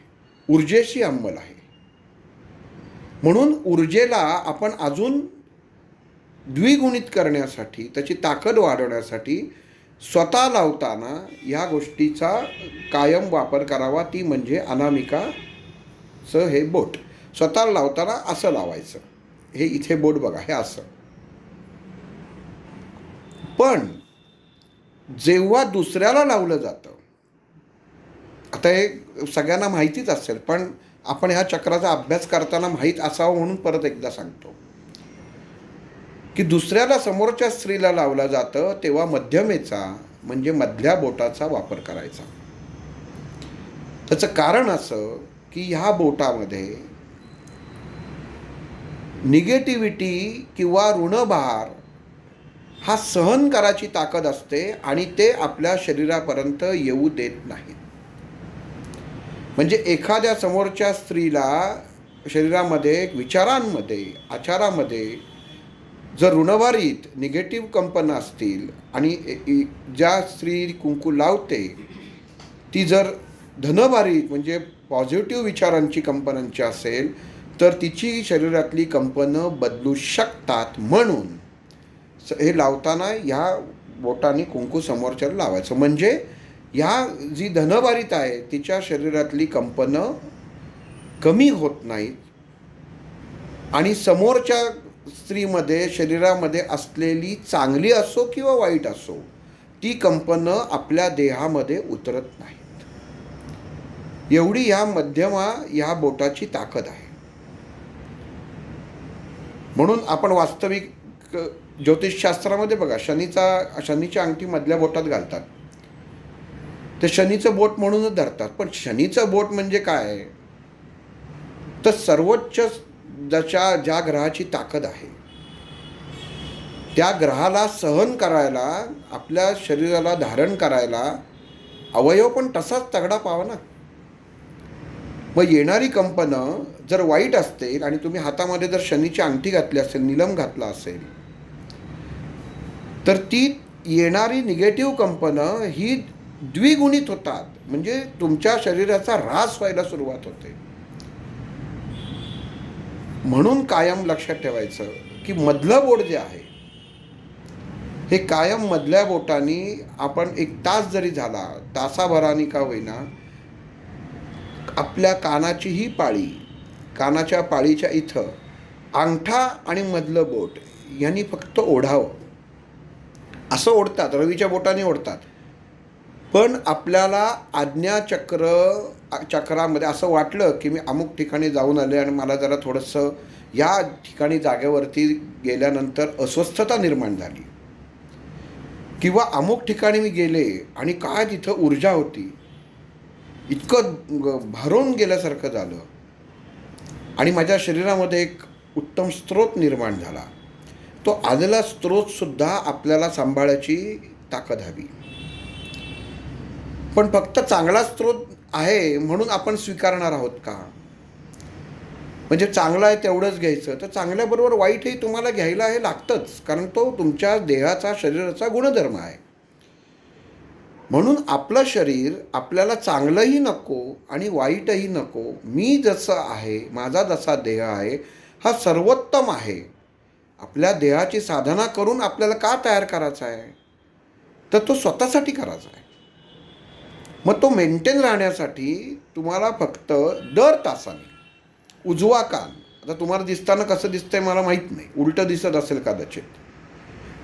ऊर्जेशी अंमल आहे. म्हणून ऊर्जेला आपण अजून द्विगुणित करण्यासाठी, त्याची ताकद वाढवण्यासाठी स्वतः लावताना ह्या गोष्टीचा कायम वापर करावा. ती म्हणजे अनामिकाचं हे बोट. स्वतः लावताना असं लावायचं. हे इथे बोट बघा, हे असं. पण जेव्हा दुसऱ्याला लावलं जातं, आता हे सगळ्यांना माहितीच असेल, पण आपण ह्या चक्राचा अभ्यास करताना माहीत असावं म्हणून परत एकदा सांगतो की दुसऱ्याला समोरच्या स्त्रीला लावलं जातं तेव्हा मध्यमेचा म्हणजे मधल्या बोटाचा वापर करायचा. त्याचं कारण असं की ह्या बोटामध्ये निगेटिव्हिटी किंवा ऋणभार हा सहन करायची ताकद असते आणि ते आपल्या शरीरापर्यंत येऊ देत नाहीत. म्हणजे एखाद्या समोरच्या स्त्रीला शरीरामध्ये, विचारांमध्ये, आचारामध्ये जर ऋणभारित निगेटिव्ह कंपन असतील आणि ज्या स्त्री कुंकू लावते ती जर धनभारित म्हणजे पॉझिटिव्ह विचारांची कंपनांची असेल तर तिची शरीरातली कंपनं बदलू शकतात. म्हणून हे लावताना ह्या बोटाने कुंकू समोरच्याला लावायचं. म्हणजे ह्या जी धनबारीत आहे तिच्या शरीरातली कंपनं कमी होत नाहीत आणि समोरच्या स्त्रीमध्ये शरीरामध्ये असलेली चांगली असो किंवा वाईट असो ती कंपनं आपल्या देहामध्ये उतरत नाहीत. एवढी ह्या मध्यमा ह्या बोटाची ताकद आहे. म्हणून आपण वास्तविक ज्योतिषशास्त्रामध्ये बघा, शनीच्या अंगठी मधल्या बोटात घालतात. ते शनीचं बोट म्हणूनच धरतात. पण शनीचं बोट म्हणजे काय? तर सर्वोच्च ज्या ग्रहाची ताकद आहे त्या ग्रहाला सहन करायला, आपल्या शरीराला धारण करायला अवयव पण तसाच तगडा पावा ना. मग येणारी कंपनं जर वाईट असतील आणि तुम्ही हातामध्ये जर शनीची अंगठी घातली असेल, नीलम घातला असेल, तर ती येणारी निगेटिव्ह कंपनं ही द्विगुणित होतात. म्हणजे तुमच्या शरीराचा ऱ्हास व्हायला सुरुवात होते. म्हणून कायम लक्षात ठेवायचं की मधलं बोट जे आहे हे कायम मधल्या बोटाने आपण 1 तास जरी झाला, तासाभराने का होईना, आपल्या कानाचीही पाळी, कानाच्या पाळीच्या इथं अंगठा आणि मधलं बोट यांनी फक्त ओढावं. असं ओढतात, रवीच्या बोटाने ओढतात. पण आपल्याला चक्रामध्ये असं वाटलं की मी अमुक ठिकाणी जाऊन आले आणि मला जरा थोडंसं या ठिकाणी जागेवरती गेल्यानंतर अस्वस्थता निर्माण झाली, किंवा अमुक ठिकाणी मी गेले आणि काय तिथं ऊर्जा होती, इतकं भरून गेल्यासारखं झालं आणि माझ्या शरीरामध्ये एक उत्तम स्रोत निर्माण झाला. तो आलेला स्रोतसुद्धा आपल्याला सांभाळायची ताकद हवी. पण फक्त चांगला स्रोत आहे म्हणून आपण स्वीकारणार आहोत का? म्हणजे चांगलं आहे तेवढंच घ्यायचं, तर चांगल्याबरोबर वाईटही तुम्हाला घ्यायला हे लागतंच, कारण तो तुमच्या देहाचा, शरीराचा गुणधर्म आहे. म्हणून आपलं शरीर आपल्याला चांगलंही नको आणि वाईटही नको. मी जसं आहे, माझा जसा देह आहे हा सर्वोत्तम आहे. आपल्या देहाची साधना करून आपल्याला का तयार करायचा आहे? तर तो स्वतःसाठी करायचा आहे. मग तो मेंटेन राहण्यासाठी तुम्हाला फक्त दर तासाने उजवा कान, आता तुम्हाला दिसताना कसं दिसतंय मला माहीत नाही, उलटं दिसत असेल कदाचित,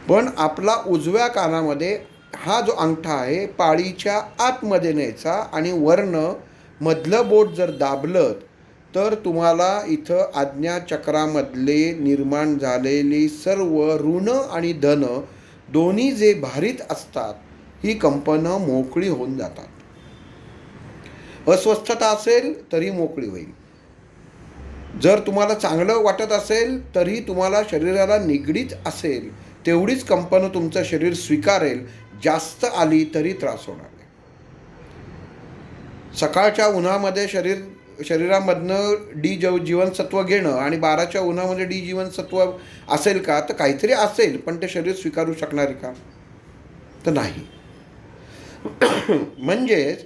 पण आपला उजव्या कानामध्ये हा जो अंगठा आहे पाळीच्या आतमध्ये न्यायचा आणि वरनं मधलं बोट जर दाबलं तर तुम्हाला इथं आज्ञाचक्रामधले निर्माण झालेली सर्व ऋण आणि धन दोन्ही जे भारित असतात ही कंपनं मोकळी होऊन जातात. अस्वस्थता असेल तरी मोकळी होईल. जर तुम्हाला चांगलं वाटत असेल तरी तुम्हाला शरीराला निगडीत असेल तेवढीच कंपनं तुमचं शरीर स्वीकारेल. जास्त आली तरी त्रास होणार नाही. सकाळच्या उन्हामध्ये शरीरामधनं डी जीवनसत्व घेणं आणि 12च्या उन्हामध्ये डी जीवनसत्व असेल का? तर काहीतरी असेल, पण ते शरीर स्वीकारू शकणार आहे का? तर नाही. म्हणजेच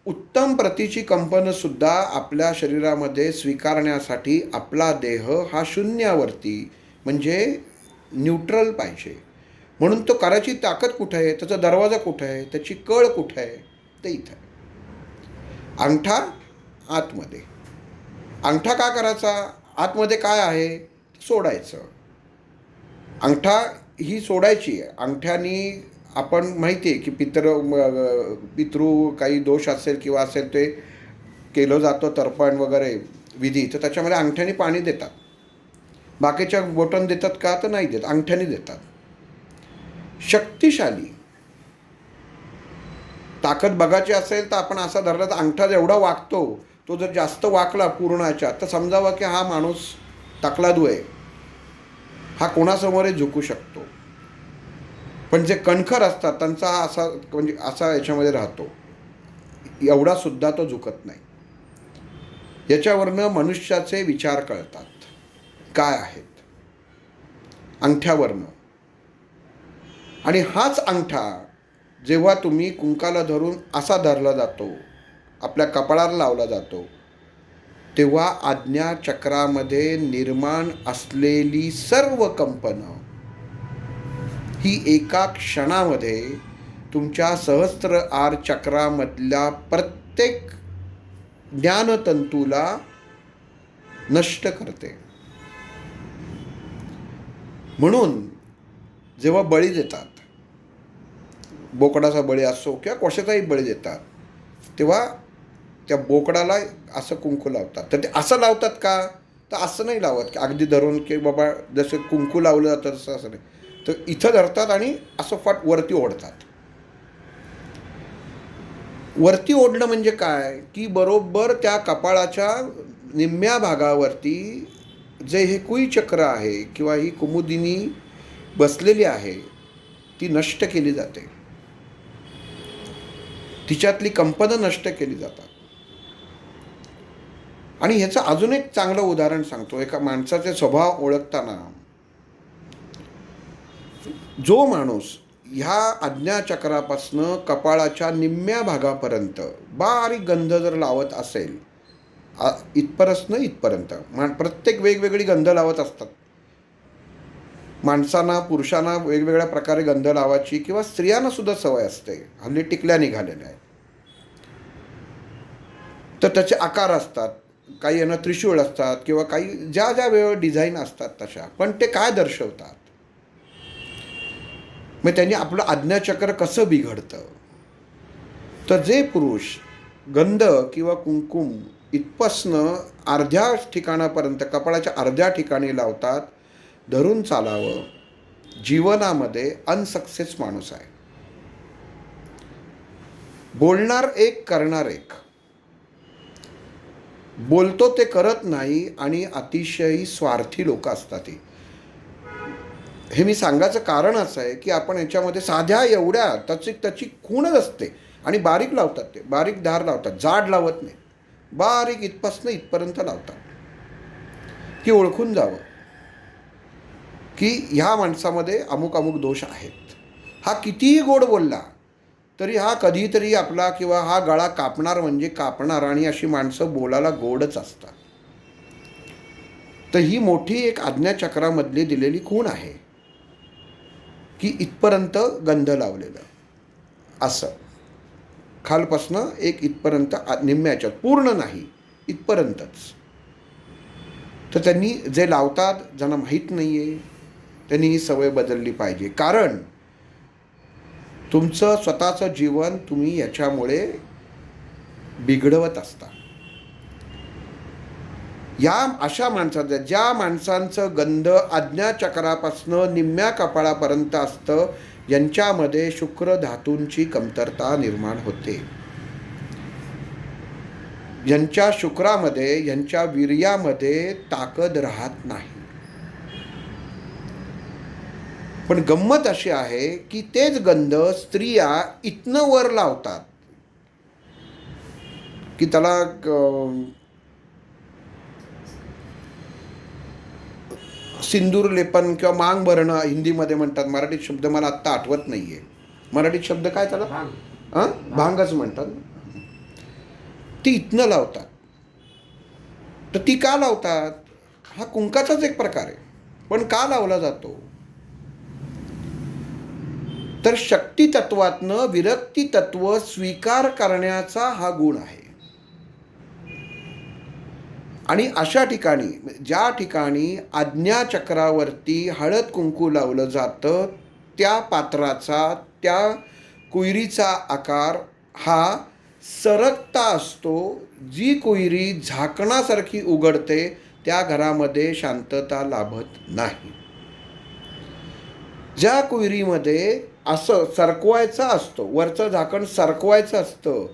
उत्तम प्रतीची कंपनंसुद्धा आपल्या शरीरामध्ये स्वीकारण्यासाठी आपला देह हा शून्यावरती म्हणजे न्यूट्रल पाहिजे. म्हणून तो करायची ताकद कुठं आहे, त्याचा दरवाजा कुठं आहे, त्याची कळ कुठं आहे? ते इथं आहे. अंगठा आतमध्ये. अंगठा का करायचा? आतमध्ये काय आहे सोडायचं. अंगठा ही सोडायची आहे. अंगठ्यानी आपण माहिती आहे की पितृ काही दोष असेल किंवा असेल ते केलं जातं, तर्पण वगैरे विधी, तर त्याच्यामध्ये अंगठ्याने पाणी देतात. बाकीच्या बोटन देतात का? तर नाही देत, अंगठ्याने देतात. शक्तिशाली ताकद बघायची असेल तर आपण असा धरला तर अंगठा जेवढा वाकतो तो जर जास्त वाकला पूर्णाच्या तर समजावा की हा माणूस तकलादू आहे, हा कोणासमोरही झुकू शकतो. पण जे कणखर असतात त्यांचा असा म्हणजे असा याच्यामध्ये राहतो, एवढासुद्धा तो झुकत नाही. याच्यावरनं मनुष्याचे विचार कळतात काय आहेत अंगठ्यावरनं. आणि हाच अंगठा जेव्हा तुम्ही कुंकाला धरून असा धरला जातो, आपल्या कपाळाला लावला जातो, तेव्हा आज्ञाचक्रामध्ये निर्माण असलेली सर्व कंपनं ही एका क्षणामध्ये तुमच्या सहस्त्र आर चक्रामधल्या प्रत्येक ज्ञानतंतूला नष्ट करते. म्हणून जेव्हा बळी देतात, बोकडाचा बळी असो किंवा कशाचाही बळी देतात, तेव्हा त्या बोकडाला असं कुंकू लावतात. तर ते असं लावतात का? तर असं नाही लावत की अगदी धरून की बाबा जसं कुंकू लावलं जातं तसं असं नाही. तर इथं धरतात आणि असं फाट वरती ओढतात. वरती ओढणं म्हणजे काय की बरोबर त्या कपाळाच्या निम्म्या भागावरती जे हे कुईचक्र आहे किंवा ही कुमुदिनी बसलेली आहे ती नष्ट केली जाते. तिच्यातली कंपनं नष्ट केली जातात. आणि ह्याचं अजून एक चांगलं उदाहरण सांगतो. एका माणसाचे स्वभाव ओळखताना जो माणूस ह्या आज्ञाचक्रापासनं कपाळाच्या निम्म्या भागापर्यंत बारीक गंध जर लावत असेल, इथपर्यंत इथपर्यंत प्रत्येक वेगवेगळी गंध लावत असतात. माणसांना पुरुषांना वेगवेगळ्या प्रकारे गंध लावायची किंवा स्त्रियांना सुद्धा सवय असते. हल्ली टिकल्या निघालेल्या आहेत. तर त्याचे आकार असतात, काही यांना त्रिशूळ असतात किंवा काही ज्या ज्या वेळेवर डिझाईन असतात तशा. पण ते काय दर्शवतात? मग त्यांनी आपलं आज्ञाचक्र कसं बिघडतं? तर जे पुरुष गंध किंवा कुंकुम इथपासनं अर्ध्या ठिकाणापर्यंत कपाळाच्या अर्ध्या ठिकाणी लावतात, धरून चालावं, जीवनामध्ये अनसक्सेस माणूस आहे. बोलणार एक, करणार एक. बोलतो ते करत नाही आणि अतिशय स्वार्थी लोक असतात. हे मी सांगायचं कारण असं आहे की आपण याच्यामध्ये साध्या एवढ्या त्याची खूणच असते आणि बारीक लावतात. ते बारीक धार लावतात, जाड लावत नाही. बारीक इथपासनं इथपर्यंत लावतात की ओळखून जावं की ह्या माणसामध्ये अमुक अमुक दोष आहेत. हा कितीही गोड बोलला तरी हा कधीतरी आपला किंवा हा गळा कापणार म्हणजे कापणार. आणि अशी माणसं बोलायला गोडच असतात. तर ही मोठी एक आज्ञाचक्रामधली दिलेली खूण आहे की इथपर्यंत गंध लावलेलं असं, खालपासनं एक इथपर्यंत निम्म्याच्या, पूर्ण नाही इथपर्यंतच. तर त्यांनी जे लावतात, ज्यांना माहीत नाही आहे त्यांनी ही सवय बदलली पाहिजे. कारण तुमचं स्वतःचं जीवन तुम्ही याच्यामुळे बिघडवत असता. या अशा माणसाचं, ज्या माणसांचं गंध आज्ञाचक्रापासनं निम्म्या कपाळापर्यंत असतं, यांच्यामध्ये शुक्र धातूंची कमतरता निर्माण होते. यांच्या शुक्रामध्ये, यांच्या वीर्यामध्ये ताकद राहत नाही. पण गंमत अशी आहे की तेच गंध स्त्रिया इथनं वर लावतात की त्याला सिंदूर लेपन किंवा मांग भरणं हिंदीमध्ये म्हणतात. मराठीत शब्द मला आत्ता आठवत नाही आहे. मराठीत शब्द काय त्याला? भांगच म्हणतात. ती इथनं लावतात. तर ती का लावतात? हा कुंकाचाच एक प्रकार आहे. पण का लावला जातो? तर शक्ती तत्वातनं विरक्ती तत्व स्वीकार करण्याचा हा गुण आहे. आणि अशा ठिकाणी, ज्या ठिकाणी आज्ञाचक्रावरती हळद कुंकू लावलं जातं, त्या पात्राचा, त्या कुयरीचा आकार हा सरकता असतो. जी कुयरी झाकणासारखी उघडते त्या घरामध्ये शांतता लाभत नाही. ज्या कुयरीमध्ये असं सरकवायचं असतं, वरचं झाकण सरकवायचं असतं,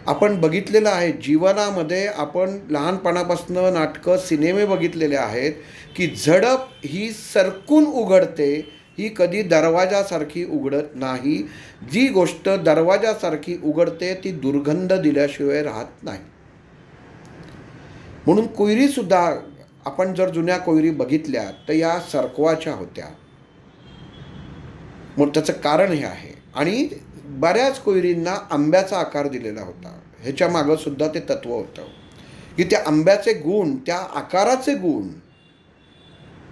आपण बघितलेलं आहे जीवनामध्ये. आपण लहानपणापासून नाटकं, सिनेमे बघितलेले आहेत की झडप ही सरकून उघडते, ही कधी दरवाजासारखी उघडत नाही. जी गोष्ट दरवाजासारखी उघडते ती दुर्गंध दिल्याशिवाय राहत नाही. म्हणून कोयरीसुद्धा आपण जर जुन्या कोयरी बघितल्या तर या सरकवाच्या होत्या. मग त्याचं कारण हे आहे. आणि बऱ्याच कोयरींना आंब्याचा आकार दिलेला होता. ह्याच्या मागं सुद्धा ते तत्व होतं की त्या आंब्याचे गुण, त्या आकाराचे गुण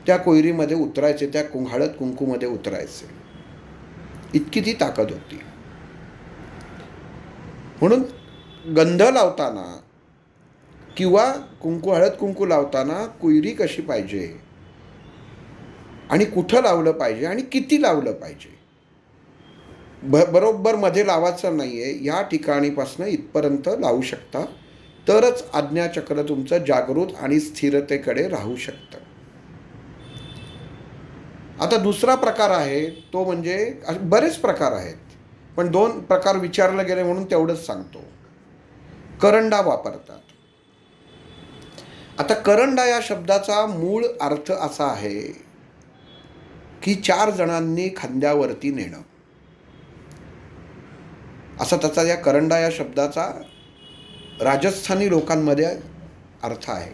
त्या कोयरीमध्ये उतरायचे, त्या हळद कुंकूमध्ये उतरायचे. इतकी ती ताकद होती. म्हणून गंध लावताना किंवा हळद कुंकू लावताना कोयरी कशी पाहिजे आणि कुठं लावलं पाहिजे आणि किती लावलं पाहिजे, बरोबर मध्ये लावायचं नाही आहे, ह्या ठिकाणीपासून इथपर्यंत लावू शकता, तरच आज्ञाचक्र तुमचं जागृत आणि स्थिरतेकडे राहू शकतं. आता दुसरा प्रकार आहे तो म्हणजे, बरेच प्रकार आहेत पण 2 प्रकार विचारले गेले म्हणून तेवढंच सांगतो. करंडा वापरतात. आता करंडा या शब्दाचा मूळ अर्थ असा आहे की 4 जणांनी खांद्यावरती नेणं, असा त्याचा या करंडा या शब्दाचा राजस्थानी लोकांमध्ये अर्थ आहे.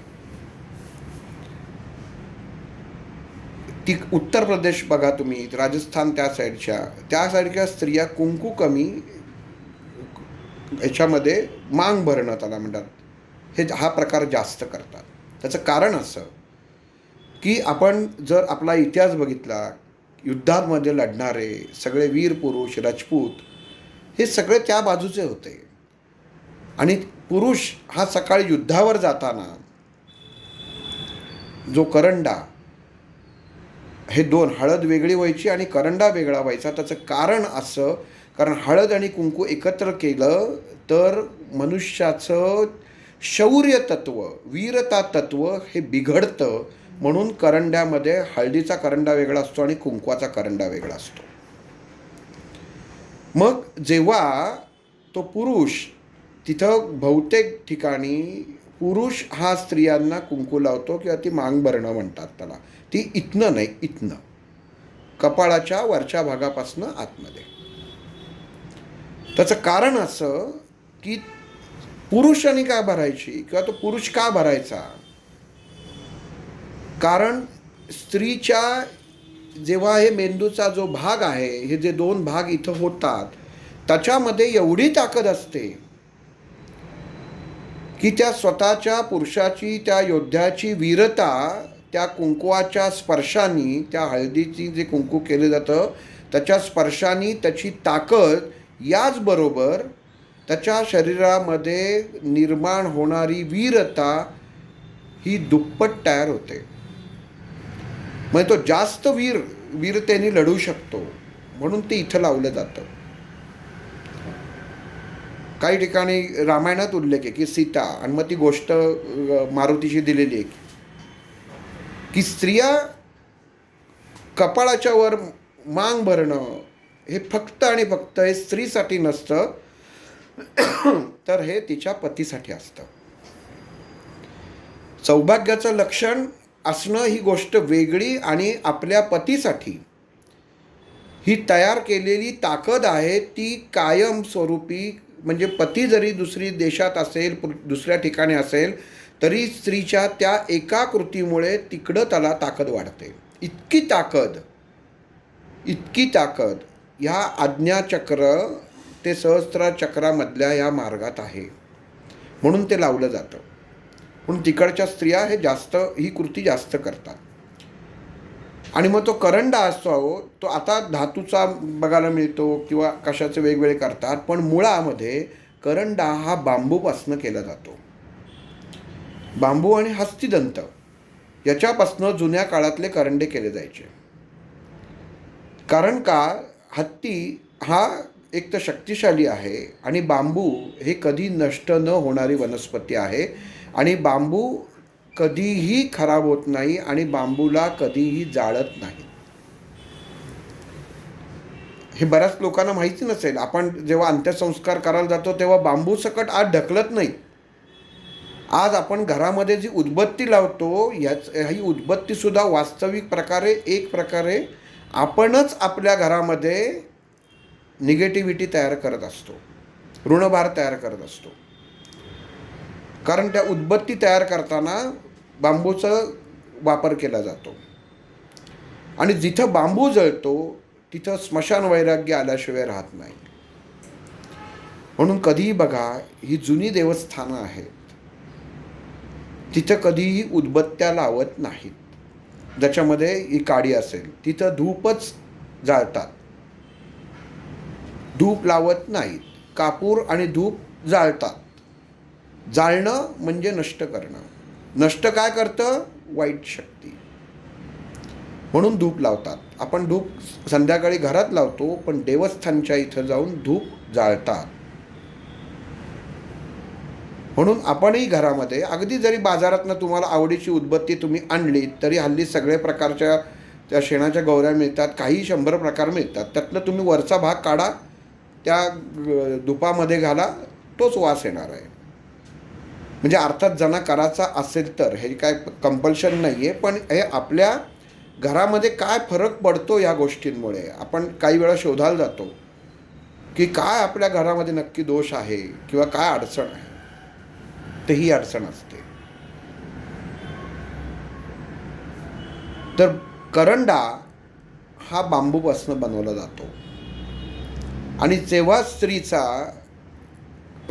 ती उत्तर प्रदेश बघा तुम्ही, राजस्थान त्या साईडच्या स्त्रिया कुंकू कमी याच्यामध्ये मांग भरणं त्याला म्हणतात, हा प्रकार जास्त करतात. त्याचं कारण असं की आपण जर आपला इतिहास बघितला, युद्धांमध्ये लढणारे सगळे वीर पुरुष राजपूत हे सगळे त्या बाजूचे होते. आणि पुरुष हा सकाळी युद्धावर जाताना जो करंडा, हे 2 हळद वेगळी व्हायची आणि करंडा वेगळा व्हायचा. त्याचं कारण असं, कारण हळद आणि कुंकू एकत्र केलं तर मनुष्याचं शौर्य तत्व, वीरता तत्व हे बिघडतं. म्हणून करंड्यामध्ये हळदीचा करंडा वेगळा असतो आणि कुंकवाचा करंडा वेगळा असतो. मग जेव्हा तो पुरुष, तिथं बहुतेक ठिकाणी पुरुष हा स्त्रियांना कुंकू लावतो किंवा ती मांग भरणं म्हणतात त्याला, ती इथनं नाही, इथनं कपाळाच्या वरच्या भागापासनं आतमध्ये. त्याचं कारण असं की पुरुषांनी का भरायची किंवा तो पुरुष का भरायचा, कारण स्त्रीच्या जेव्हा हे मेंदूचा जो भाग आहे, हे जे 2 भाग इथं होतात त्याच्यामध्ये एवढी ताकद असते की त्या स्वतःच्या पुरुषाची, त्या योद्ध्याची वीरता त्या कुंकवाच्या स्पर्शाने, त्या हळदीची जे कुंकू केलं जातं त्याच्या स्पर्शाने त्याची ताकद, याचबरोबर त्याच्या शरीरामध्ये निर्माण होणारी वीरता ही दुप्पट तयार होते. म्हणजे तो जास्त वीरतेने लढू शकतो. म्हणून ते इथं लावलं जातं. काही ठिकाणी रामायणात उल्लेख आहे की सीता, आणि मग ती गोष्ट मारुतीशी दिलेली आहे की स्त्रिया कपाळाच्या वर मांग भरणं हे फक्त आणि फक्त हे स्त्रीसाठी नसतं, तर हे तिच्या पतीसाठी असतं. सौभाग्याचं लक्षण असणं ही गोष्ट वेगळी, आणि आपल्या पतीसाठी ही तयार केलेली ताकद आहे ती कायमस्वरूपी. म्हणजे पती जरी दुसरी देशात असेल, दुसऱ्या ठिकाणी असेल, तरी स्त्रीच्या त्या एका कृतीमुळे तिकडं त्याला ताकद वाढते. इतकी ताकद ह्या आज्ञाचक्र ते सहस्त्रचक्रामधल्या या मार्गात आहे. म्हणून ते लावलं जातं. म्हणून तिकडच्या स्त्रिया ही कृती जास्त करतात. आणि मग तो करंडा असतो, तो आता धातूचा बघायला मिळतो किंवा कशाचे वेगवेगळे करतात, पण मुळामध्ये करंडा हा बांबूपासनं केला जातो. बांबू आणि हस्तिदंत याच्यापासनं जुन्या काळातले करंडे केले जायचे. कारण का, हत्ती हा एक तर शक्तिशाली आहे, आणि बांबू हे कधी नष्ट न होणारी वनस्पती आहे, आणि बांबू कधीही खराब होत नाही, आणि बांबूला कधीही जाळत नाही. हे बऱ्याच लोकांना माहिती नसेल. आपण जेव्हा अंत्यसंस्कार करायला जातो तेव्हा बांबू सकट आज ढकलत नाही. आज आपण घरामध्ये जी उदबत्ती लावतो, ही उदबत्तीसुद्धा वास्तविक प्रकारे एक प्रकारे आपणच आपल्या घरामध्ये निगेटिव्हिटी तयार करत असतो, ऋणभार तयार करत असतो. कारण त्या उदबत्ती तयार करताना बांबूचा वापर केला जातो, आणि जिथं बांबू जळतो तिथं स्मशान वैराग्य आल्याशिवाय राहत नाही. म्हणून कधीही बघा, ही जुनी देवस्थानं आहेत, तिथं कधीही उदबत्त्या लावत नाहीत. ज्याच्यामध्ये ही काडी असेल तिथं धूपच जाळतात, धूप लावत नाहीत. कापूर आणि धूप जाळतात. जाळणं म्हणजे नष्ट करणं. नष्ट काय करतं? वाईट शक्ती. म्हणून धूप लावतात. आपण धूप संध्याकाळी घरात लावतो, पण देवस्थानच्या इथं जाऊन धूप जाळतात. म्हणून आपणही घरामध्ये अगदी जरी बाजारातनं तुम्हाला आवडीची उदबत्ती तुम्ही आणली तरी हल्ली सगळे प्रकारच्या त्या शेणाच्या गौऱ्या मिळतात, काही 100 प्रकार मिळतात. त्यातनं तुम्ही वरचा भाग काढा, त्या धुपामध्ये घाला, तोच वास येणार आहे. म्हणजे अर्थात ज्यांना करायचा असेल तर, हे काय कंपल्शन नाही आहे, पण हे आपल्या घरामध्ये काय फरक पडतो या गोष्टींमुळे आपण काही वेळा शोधायला जातो की काय आपल्या घरामध्ये नक्की दोष आहे किंवा काय अडचण आहे. तर ही अडचण असते. तर करंडा हा बांबूपासून बनवला जातो आणि जेव्हा स्त्रीचा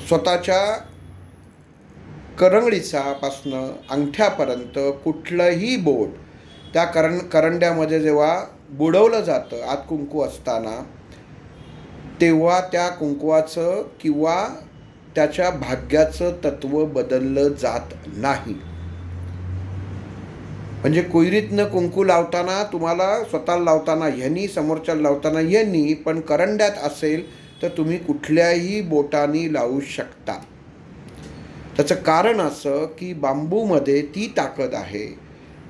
स्वतःच्या करंगडीचापासनं अंगठ्यापर्यंत कुठलंही बोट त्या करंड्यामध्ये जेव्हा बुडवलं जातं आत कुंकू असताना, तेव्हा त्या कुंकवाचं किंवा त्याच्या भाग्याचं तत्व बदललं जात नाही. म्हणजे कोयरीतनं कुंकू लावताना तुम्हाला स्वतःला लावताना ह्यांनी, समोरच्याला लावताना ह्यांनी, पण करंड्यात असेल तर तुम्ही कुठल्याही बोटानी लावू शकता. त्याचं कारण असं की बांबूमध्ये ती ताकद आहे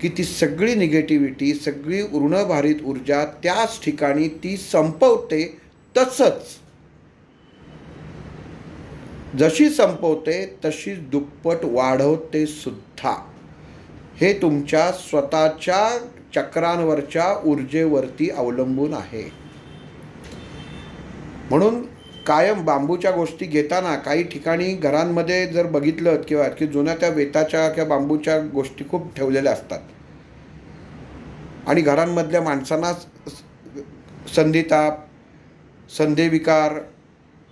की ती सगळी निगेटिव्हिटी, सगळी ऋणभारित ऊर्जा त्याच ठिकाणी ती संपवते. तसंच जशी संपवते तशी दुप्पट वाढवते सुद्धा. हे तुमच्या स्वतःच्या चक्रांवरच्या ऊर्जेवरती अवलंबून आहे. म्हणून कायम बांबूच्या गोष्टी घेताना काही ठिकाणी घरांमध्ये जर बघितलं किंवा की जुन्या त्या वेताच्या किंवा बांबूच्या गोष्टी खूप ठेवलेल्या असतात आणि घरांमधल्या माणसांना संधिताप, संधिविकार,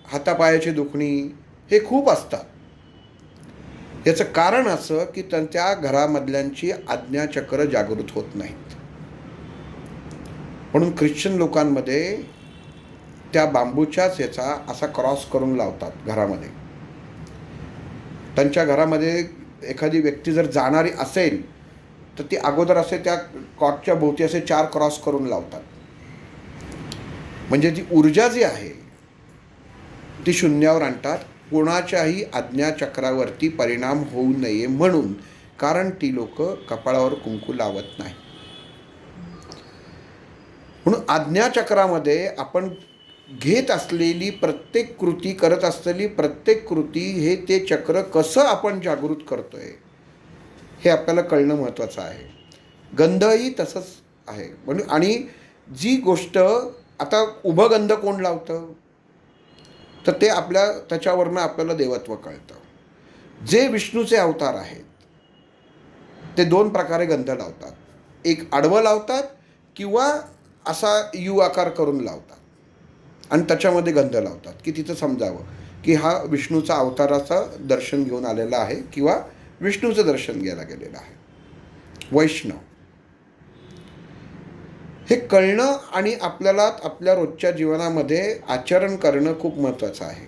हातापायाची दुखणी हे खूप असतात. याचं कारण असं की त्या घरामधल्यांची आज्ञाचक्र जागृत होत नाहीत. म्हणून ख्रिश्चन लोकांमध्ये त्या बांबूच्याच याचा असा क्रॉस करून लावतात घरामध्ये. त्यांच्या घरामध्ये एखादी व्यक्ती जर जाणारी असेल तर ती अगोदर असे त्या कॉटच्या भोवती असे 4 क्रॉस करून लावतात. म्हणजे ती ऊर्जा जी आहे ती शून्यावर आणतात, कोणाच्याही आज्ञाचक्रावरती परिणाम होऊ नये म्हणून. कारण ती लोक कपाळावर कुंकू लावत नाही. म्हणून आज्ञाचक्रामध्ये आपण घेत असलेली प्रत्येक कृती, करत असलेली प्रत्येक कृती, हे ते चक्र कसं आपण जागृत करतोय हे आपल्याला कळणं महत्त्वाचं आहे. गंधही तसंच आहे. म्हणून आणि जी गोष्ट आता उभं गंध कोण लावतं तर ते त्याच्यावरनं आपल्याला देवत्व कळतं. जे विष्णूचे अवतार आहेत ते 2 प्रकारे गंध लावतात. एक आडवं लावतात किंवा असा यू आकार करून लावतात आणि त्याच्यामध्ये गंध लावतात की तिथं समजावं की हा विष्णूचा अवताराचं दर्शन घेऊन आलेला आहे किंवा विष्णूचं दर्शन घ्यायला गेलेलं आहे. वैष्णव हे कळणं आणि आपल्याला आपल्या रोजच्या जीवनामध्ये आचरण करणं खूप महत्त्वाचं आहे.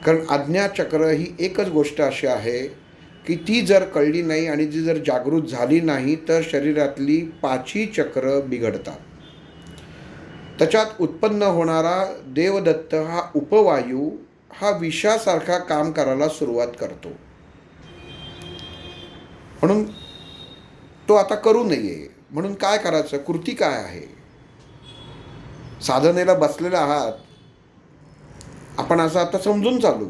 कारण आज्ञाचक्र ही एकच गोष्ट अशी आहे की ती जर कळली नाही आणि ती जर जागृत झाली नाही तर शरीरातली 5ही चक्र बिघडतात. त्याच्यात उत्पन्न होणारा देवदत्त हा उपवायू हा विषासारखा काम करायला सुरुवात करतो. म्हणून तो आता करू नये. म्हणून काय करायचं? कृती काय आहे? साधनेला बसलेला आहात आपण, असं आता समजून चालू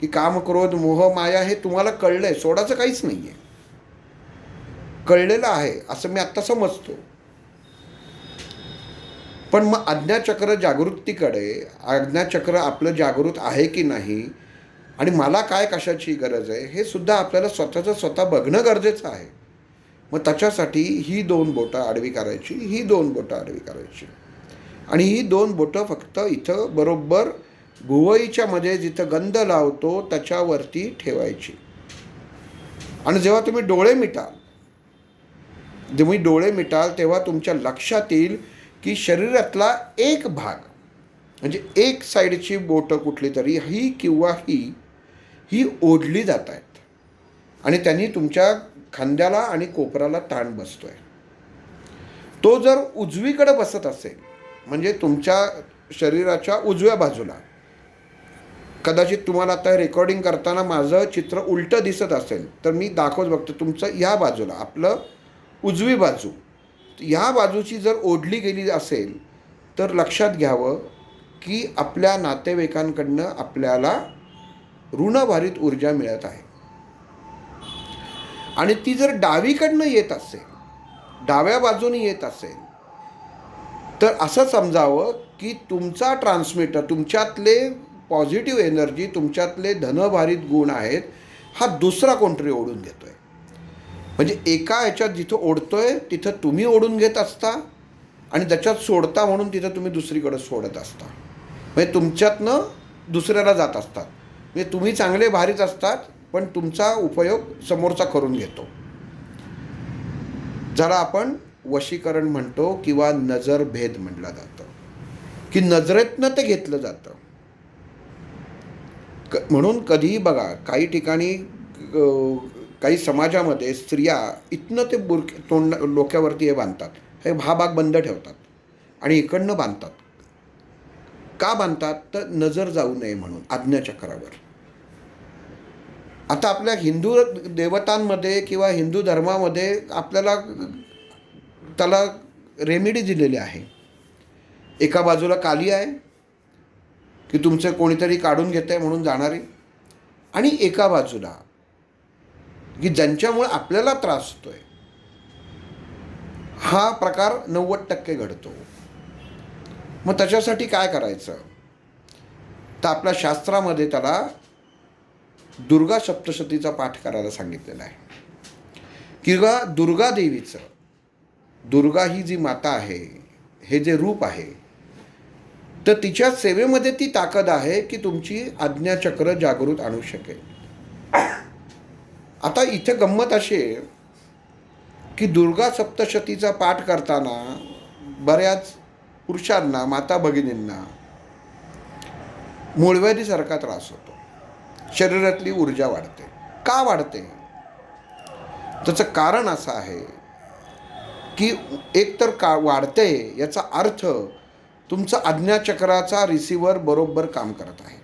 की काम, क्रोध, मोह, माया हे तुम्हाला कळलंय, सोडायचं काहीच नाही आहे, कळलेलं आहे असं मी आत्ता समजतो. पण मग आज्ञाचक्र जागृतीकडे, आज्ञाचक्र आपलं जागृत आहे की नाही आणि मला काय कशाची गरज आहे हे सुद्धा आपल्याला स्वतःचं स्वतः बघणं गरजेचं आहे. मग त्याच्यासाठी ही 2 बोटं आडवी करायची, ही 2 बोटं आडवी करायची आणि ही 2 बोटं फक्त इथं बरोबर भुवईच्या मध्ये जिथं गंध लावतो त्याच्यावरती ठेवायची. आणि जेव्हा तुम्ही डोळे मिटाल जेव्हा डोळे मिटाल तेव्हा तुमच्या लक्षात येईल की शरीरातला एक भाग, म्हणजे एक साईडची बोटं कुठली तरी ही किंवा ही ओढली जात आहेत आणि त्यांनी तुमच्या खांद्याला आणि कोपराला ताण बसतोय. तो जर उजवीकडे बसत असेल, म्हणजे तुमच्या शरीराच्या उजव्या बाजूला, कदाचित तुम्हाला आता रेकॉर्डिंग करताना माझं चित्र उलटं दिसत असेल तर मी दाखवत बघतो, तुमचं ह्या बाजूला आपलं उजवी बाजू, ह्या बाजूची जर ओढली गेली असेल तर लक्षात घ्यावं की आपल्या नातेवाईकांकडनं आपल्याला ऋणभारित ऊर्जा मिळत आहे. आणि ती जर डावीकडनं येत असेल, डाव्या बाजूने येत असेल, तर असं समजावं की तुमचा ट्रान्समीटर, तुमच्यातले पॉझिटिव्ह एनर्जी, तुमच्यातले धनभारित गुण आहेत, हा दुसरा कोणतरी ओढून घेतोय. म्हणजे एका ह्याच्यात जिथं ओढतोय तिथं तुम्ही ओढून घेत असता आणि त्याच्यात सोडता म्हणून तिथं तुम्ही दुसरीकडे सोडत असता. म्हणजे तुमच्यातनं दुसऱ्याला जात असतात. म्हणजे तुम्ही चांगले भारीच असतात पण तुमचा उपयोग समोरचा करून घेतो. ज्याला आपण वशीकरण म्हणतो किंवा नजरभेद म्हटलं जातं, की नजरेतनं ते घेतलं जातं. म्हणून कधीही बघा, काही ठिकाणी काही समाजामध्ये स्त्रिया इथनं ते तोंड डोक्यावरती हे बांधतात, हे हा भाग बंद ठेवतात आणि इकडनं बांधतात. का बांधतात? तर नजर जाऊ नये म्हणून, आज्ञाचक्रावर. आता आपल्या हिंदू देवतांमध्ये किंवा हिंदू धर्मामध्ये आपल्याला त्याला रेमेडी दिलेली आहे. एका बाजूला काली आहे की तुमचं कोणीतरी काढून घेत आहे म्हणून जाणारी, आणि एका बाजूला की ज्यांच्यामुळे आपल्याला त्रास होतोय. हा प्रकार 90% घडतो. मग त्याच्यासाठी काय करायचं? तर आपल्या शास्त्रामध्ये त्याला दुर्गा सप्तशतीचा पाठ करायला सांगितलेला आहे. किंवा दुर्गा देवीचं, दुर्गा ही जी माता आहे, हे जे रूप आहे, तर तिच्या सेवेमध्ये ती ताकद आहे की तुमची आज्ञाचक्र जागृत आणू शकेल. आता इथे गंमत अशी आहे की दुर्गा सप्तशतीचा पाठ करताना बऱ्याच पुरुषांना, माता भगिनींना मूळव्याधीसारखा त्रास होतो. शरीरातली ऊर्जा वाढते. का वाढते? त्याचं कारण असं आहे की एकतर का वाढते याचा अर्थ तुमचा आज्ञाचक्राचा रिसिव्हर बरोबर काम करत आहे,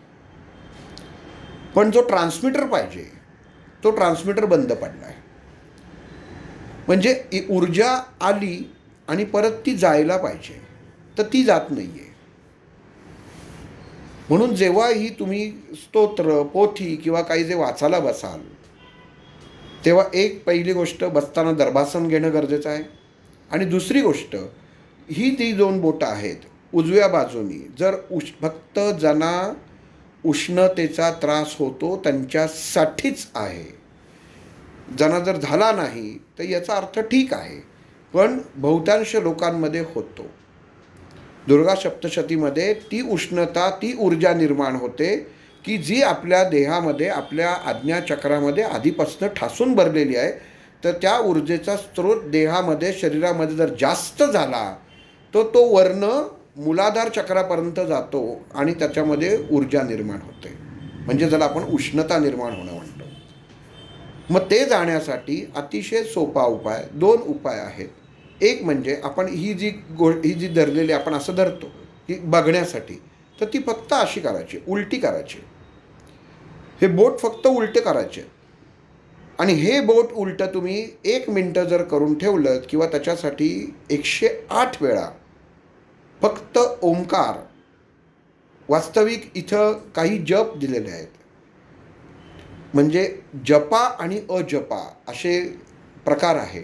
पण जो ट्रान्समीटर पाहिजे तो ट्रान्समीटर बंद पडला आहे. म्हणजे ऊर्जा आली आणि परत ती जायला पाहिजे, तर ती जात नाही आहे. म्हणून जेव्हाही तुम्ही स्तोत्र, पोथी किंवा काही जे वाचायला बसाल, तेव्हा एक पहिली गोष्ट, बसताना दर्भासन घेणं गरजेचं आहे. आणि दुसरी गोष्ट, ही ती 2 बोटं आहेत उजव्या बाजूनी, जर फक्त ज्यांना उष्णतेचा त्रास होतो त्यांच्यासाठीच आहे. ज्यांना जर झाला नाही तर याचा अर्थ ठीक आहे, पण बहुतांश लोकांमध्ये होतो. दुर्गा सप्तशतीमध्ये ती उष्णता, ती ऊर्जा निर्माण होते की जी आपल्या देहामध्ये, आपल्या आज्ञाचक्रामध्ये आधीपासून ठासून भरलेली आहे. तर त्या ऊर्जेचा स्रोत देहामध्ये, शरीरामध्ये जर जास्त झाला तर तो वर्ण मूलाधार चक्रापर्यंत जातो आणि त्याच्यामध्ये ऊर्जा निर्माण होते. म्हणजे ज्याला आपण उष्णता निर्माण होणं म्हणतो. मग ते जाण्यासाठी अतिशय सोपा उपाय, 2 उपाय आहेत. एक म्हणजे आपण ही जी धरलेली, आपण असं धरतो की बघण्यासाठी, तर ती फक्त अशी करायची, उलटी करायची. हे बोट फक्त उलटे करायचे आणि हे बोट उलटं तुम्ही 1 मिनटं जर करून ठेवलं किंवा त्याच्यासाठी 108 वेळा फक्त ओंकार, वास्तविक इथं काही जप दिलेले आहेत. म्हणजे जपा आणि अजपा असे प्रकार आहे.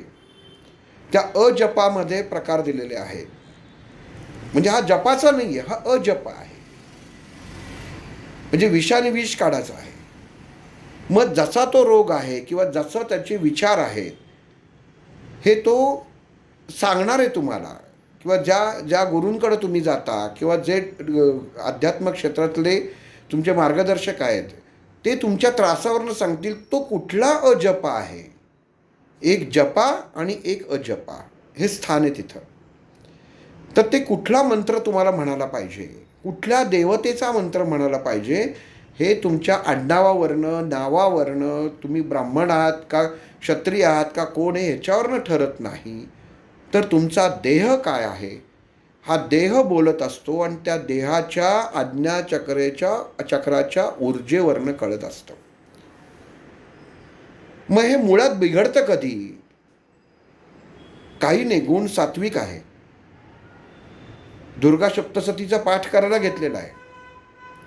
त्या अजपामध्ये प्रकार दिलेले आहेत. म्हणजे हा जपाचा नाही आहे, हा अजपा आहे. म्हणजे विषाने विष काढायचं आहे. मग जसा तो रोग आहे किंवा जसं त्याचे विचार आहेत, हे तो सांगणार आहे तुम्हाला. किंवा ज्या गुरूंकडे तुम्ही जाता किंवा जे अध्यात्म क्षेत्रातले तुमचे मार्गदर्शक आहेत, ते तुमच्या त्रासावरनं सांगतील तो कुठला अजप आहे. एक जपा आणि एक अजपा हे स्थान आहे तिथं. तर ते कुठला मंत्र तुम्हाला म्हणायला पाहिजे, कुठल्या देवतेचा मंत्र म्हणायला पाहिजे, हे तुमच्या आडनावावरनं, नावावरनं, तुम्ही ब्राह्मण आहात का क्षत्रिय आहात का कोण आहे ह्याच्यावरनं ठरत नाही. तर तुमचा देह काय आहे हा देह बोलत असतो आणि त्या देहाच्या चक्राच्या ऊर्जेवरनं कळत असतं. मग हे मुळात बिघडतं कधी? काही नाही, गुण सात्विक आहे. दुर्गा सप्तशतीचा पाठ करायला घेतलेला आहे.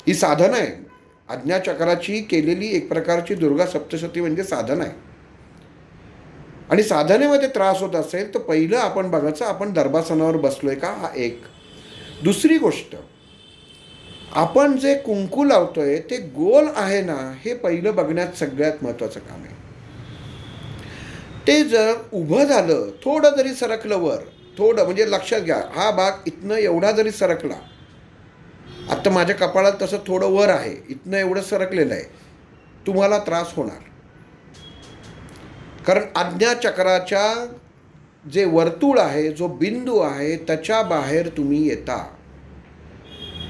ही साधन आहे. आज्ञाचक्राची केलेली एक प्रकारची दुर्गा सप्तशती म्हणजे साधन आहे. आणि साधनेमध्ये त्रास होत असेल तर पहिलं आपण बघायचं आपण दर्भासनावर बसलोय का, हा एक. दुसरी गोष्ट, आपण जे कुंकू लावतोय ते गोल आहे ना, हे पहिलं बघण्यात सगळ्यात महत्त्वाचं काम आहे. ते जर उभं झालं, थोडं जरी सरकलं वर, थोडं म्हणजे लक्षात घ्या, हा भाग इथनं एवढा जरी सरकला, आता माझ्या कपाळात तसं थोडं वर आहे, इथनं एवढं सरकलेलं आहे, तुम्हाला त्रास होणार. कारण आज्ञाचक्राच्या जे वर्तुळ आहे, जो बिंदू आहे, त्याच्या बाहेर तुम्ही येता.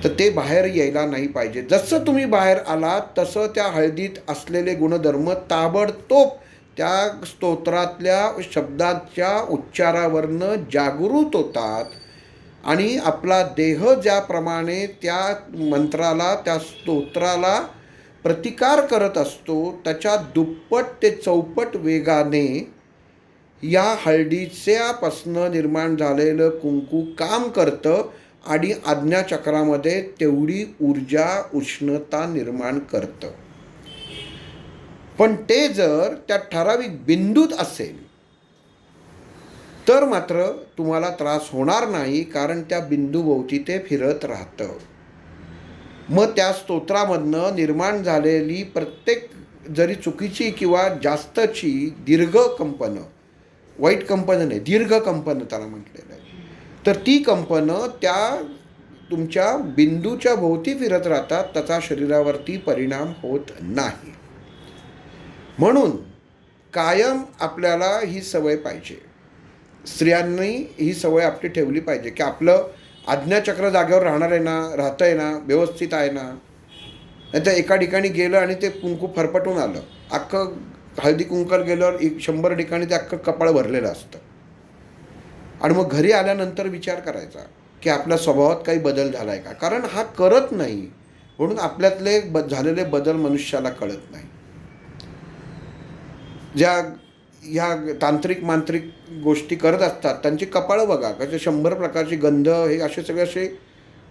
तर ते बाहेर यायला नाही पाहिजे. जसं तुम्ही बाहेर आलात तसं त्या हळदीत असलेले गुणधर्म ताबडतोब त्या स्तोत्रातल्या शब्दाच्या उच्चारावरनं जागृत होतात आणि आपला देह ज्याप्रमाणे त्या मंत्राला, त्या स्तोत्राला प्रतिकार करत असतो, त्याच्या दुप्पट ते चौपट वेगाने या हळदीच्यापासनं निर्माण झालेलं कुंकू काम करतं आणि आज्ञाचक्रामध्ये तेवढी ऊर्जा, उष्णता निर्माण करतं. पण ते जर त्या ठराविक बिंदूत असेल तर मात्र तुम्हाला त्रास होणार नाही, कारण त्या बिंदूभोवती ते फिरत राहतं. मग त्या स्तोत्रामधनं निर्माण झालेली प्रत्येक जरी चुकीची किंवा जास्तची दीर्घ कंपनं, वाईट कंपनं नाही, दीर्घ कंपनं त्याला म्हटलेलं आहे, तर ती कंपनं त्या तुमच्या बिंदूच्या भोवती फिरत राहतात, त्याचा शरीरावरती परिणाम होत नाही. म्हणून कायम आपल्याला ही सवय पाहिजे, स्त्रियांनी ही सवय आपली ठेवली पाहिजे की आपलं आज्ञाचक्र जागेवर राहणार आहे ना, राहतं आहे ना, व्यवस्थित आहे ना. नाही तर एका ठिकाणी गेलं आणि ते कुंकू फरफटून आलं, अख्खं हळदी कुंकल गेल्यावर 100 ठिकाणी ते अख्खं कपाळ भरलेलं असतं. आणि मग घरी आल्यानंतर विचार करायचा की आपल्या स्वभावात काही बदल झाला आहे का, कारण हा करत नाही म्हणून आपल्यातले झालेले बदल मनुष्याला कळत नाही. ज्या ह्या तांत्रिक मांत्रिक गोष्टी करत असतात त्यांची कपाळं बघा, कसे 100 प्रकारची गंध, हे असे सगळे असे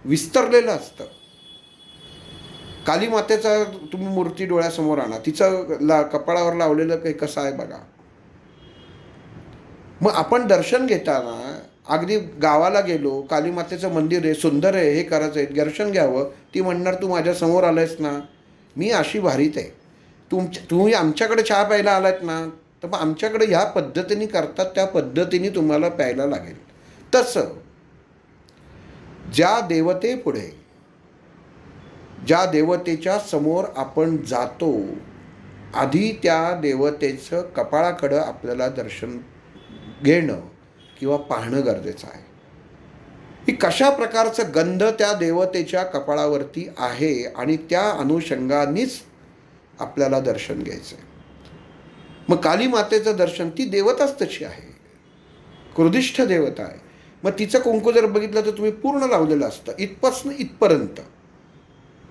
विस्तरलेलं असतं. काली मातेचा तुम्ही मूर्ती डोळ्यासमोर आणा, तिचं कपाळावर लावलेलं काही कसं आहे बघा. मग आपण दर्शन घेताना अगदी गावाला गेलो, काली मातेचं मंदिर आहे, सुंदर आहे, हे करायचं आहे, दर्शन घ्यावं, ती म्हणणार तू माझ्यासमोर आलायस ना, मी अशी भारीत आहे, तुम्ही आमच्याकडे चहा प्यायला आलात ना, तर मग आमच्याकडे ह्या पद्धतीने करतात, त्या पद्धतीने तुम्हाला प्यायला लागेल. तसं ज्या देवतेपुढे, ज्या देवतेच्या समोर आपण जातो, आधी त्या देवतेचं कपाळाकडं आपल्याला दर्शन घेणं किंवा पाहणं गरजेचं आहे की कशा प्रकारचं गंध त्या देवतेच्या कपाळावरती आहे आणि त्या अनुषंगानेच आपल्याला दर्शन घ्यायचं आहे. मग काली मातेचं दर्शन, ती देवताच तशी आहे, क्रोधिष्ठ देवता आहे. मग तिचं कुंकू जर बघितलं तर तुम्ही पूर्ण लावलेलं असतं इथपासून इथपर्यंत.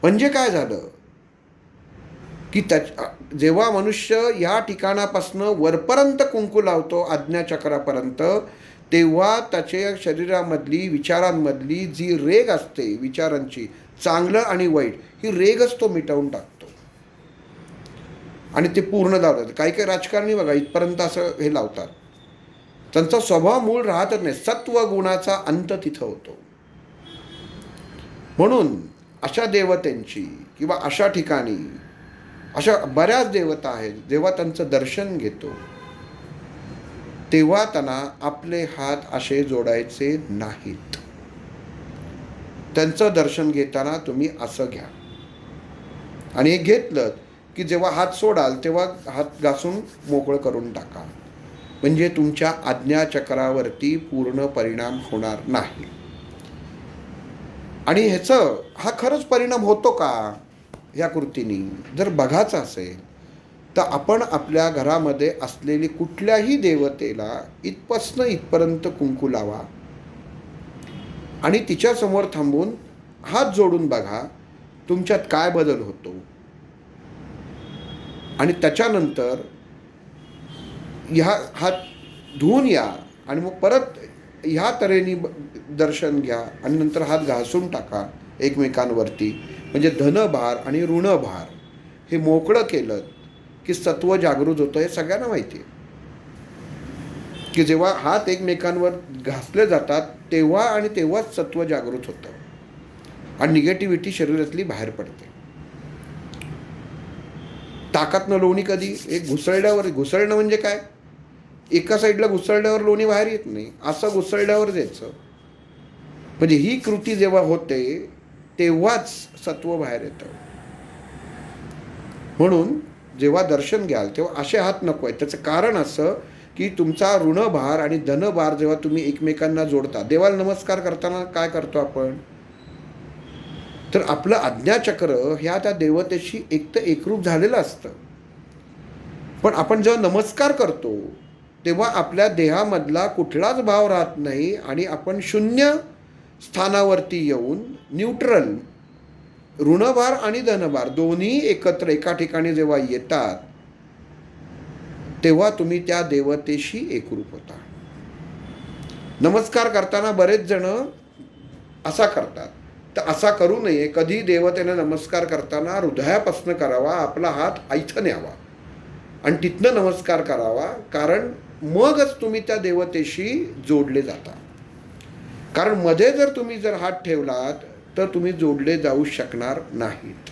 म्हणजे काय झालं की जेव्हा मनुष्य या ठिकाणापासनं वरपर्यंत कुंकू लावतो आज्ञाचक्रापर्यंत, तेव्हा त्याच्या शरीरामधली, विचारांमधली जी रेग असते, विचारांची चांगलं आणि वाईट, ही रेगच तो मिटवून टाकतो आणि ते पूर्ण लावतात. काही काही राजकारणी बघा इथपर्यंत असं हे लावतात, त्यांचा स्वभाव मूळ राहतच नाही, सत्व गुणाचा अंत तिथं होतो. म्हणून अशा देवतेंची किंवा अशा ठिकाणी अशा बऱ्याच देवता आहेत, जेव्हा त्यांचं दर्शन घेतो तेव्हा त्यांना आपले हात असे जोडायचे नाहीत. त्यांचं दर्शन घेताना तुम्ही असं घ्या आणि हे घेतलं की जेव्हा हात सोडाल तेव्हा हात घासून मोकळं करून टाका. म्हणजे तुमच्या आज्ञाचक्रावरती पूर्ण परिणाम होणार नाही. आणि हा खरंच परिणाम होतो का ह्या कृतीने जर बघायचं असेल तर आपण आपल्या घरामध्ये असलेली कुठल्याही देवतेला इथपासनं इथपर्यंत कुंकू लावा आणि तिच्यासमोर थांबून हात जोडून बघा तुमच्यात काय बदल होतो. आणि त्याच्यानंतर हात धुवून या आणि मग परत ह्या तऱ्हेने दर्शन घ्या आणि नंतर हात घासून टाका एकमेकांवरती. म्हणजे धनभार आणि ऋणभार हे मोकळं केलं की सत्व जागृत होतं. हे सगळ्यांना माहिती आहे की जेव्हा हात एकमेकांवर घासले जातात तेव्हा आणि तेव्हाच सत्व जागृत होतं आणि निगेटिव्हिटी शरीरातली बाहेर पडते. ताकातनं लोणी कधी एक घुसळणं म्हणजे काय, एका साईडला घुसळल्यावर लोणी बाहेर येत नाही, असं घुसळल्यावर द्यायचं. म्हणजे ही कृती जेव्हा होते तेव्हाच सत्व बाहेर येतं. म्हणून जेव्हा दर्शन घ्याल तेव्हा असे हात नको आहेत. त्याचं कारण असं की तुमचा ऋणभार आणि धनभार जेव्हा तुम्ही एकमेकांना जोडता. देवाला नमस्कार करताना काय करतो आपण, तर आपलं आज्ञाचक्र ह्या त्या देवतेशी एकरूप झालेलं असतं. पण आपण जेव्हा नमस्कार करतो तेव्हा आपल्या देहामधला कुठलाच भाव राहत नाही आणि आपण शून्य स्थानावरती येऊन न्यूट्रल, ऋणभार आणि धनभार दोन्ही एकत्र एका ठिकाणी जेव्हा येतात तेव्हा तुम्ही त्या देवतेशी एकरूप होता. नमस्कार करताना बरेच जण असा करतात, तर असा करू नये. कधी देवतेने नमस्कार करताना हृदयापासून करावा, आपला हात इथं न्यावा आणि तिथनं नमस्कार करावा. कारण मगच तुम्ही त्या देवतेशी जोडले जाता. कारण मध्ये जर हात ठेवलात तर तुम्ही जोडले जाऊ शकणार नाहीत.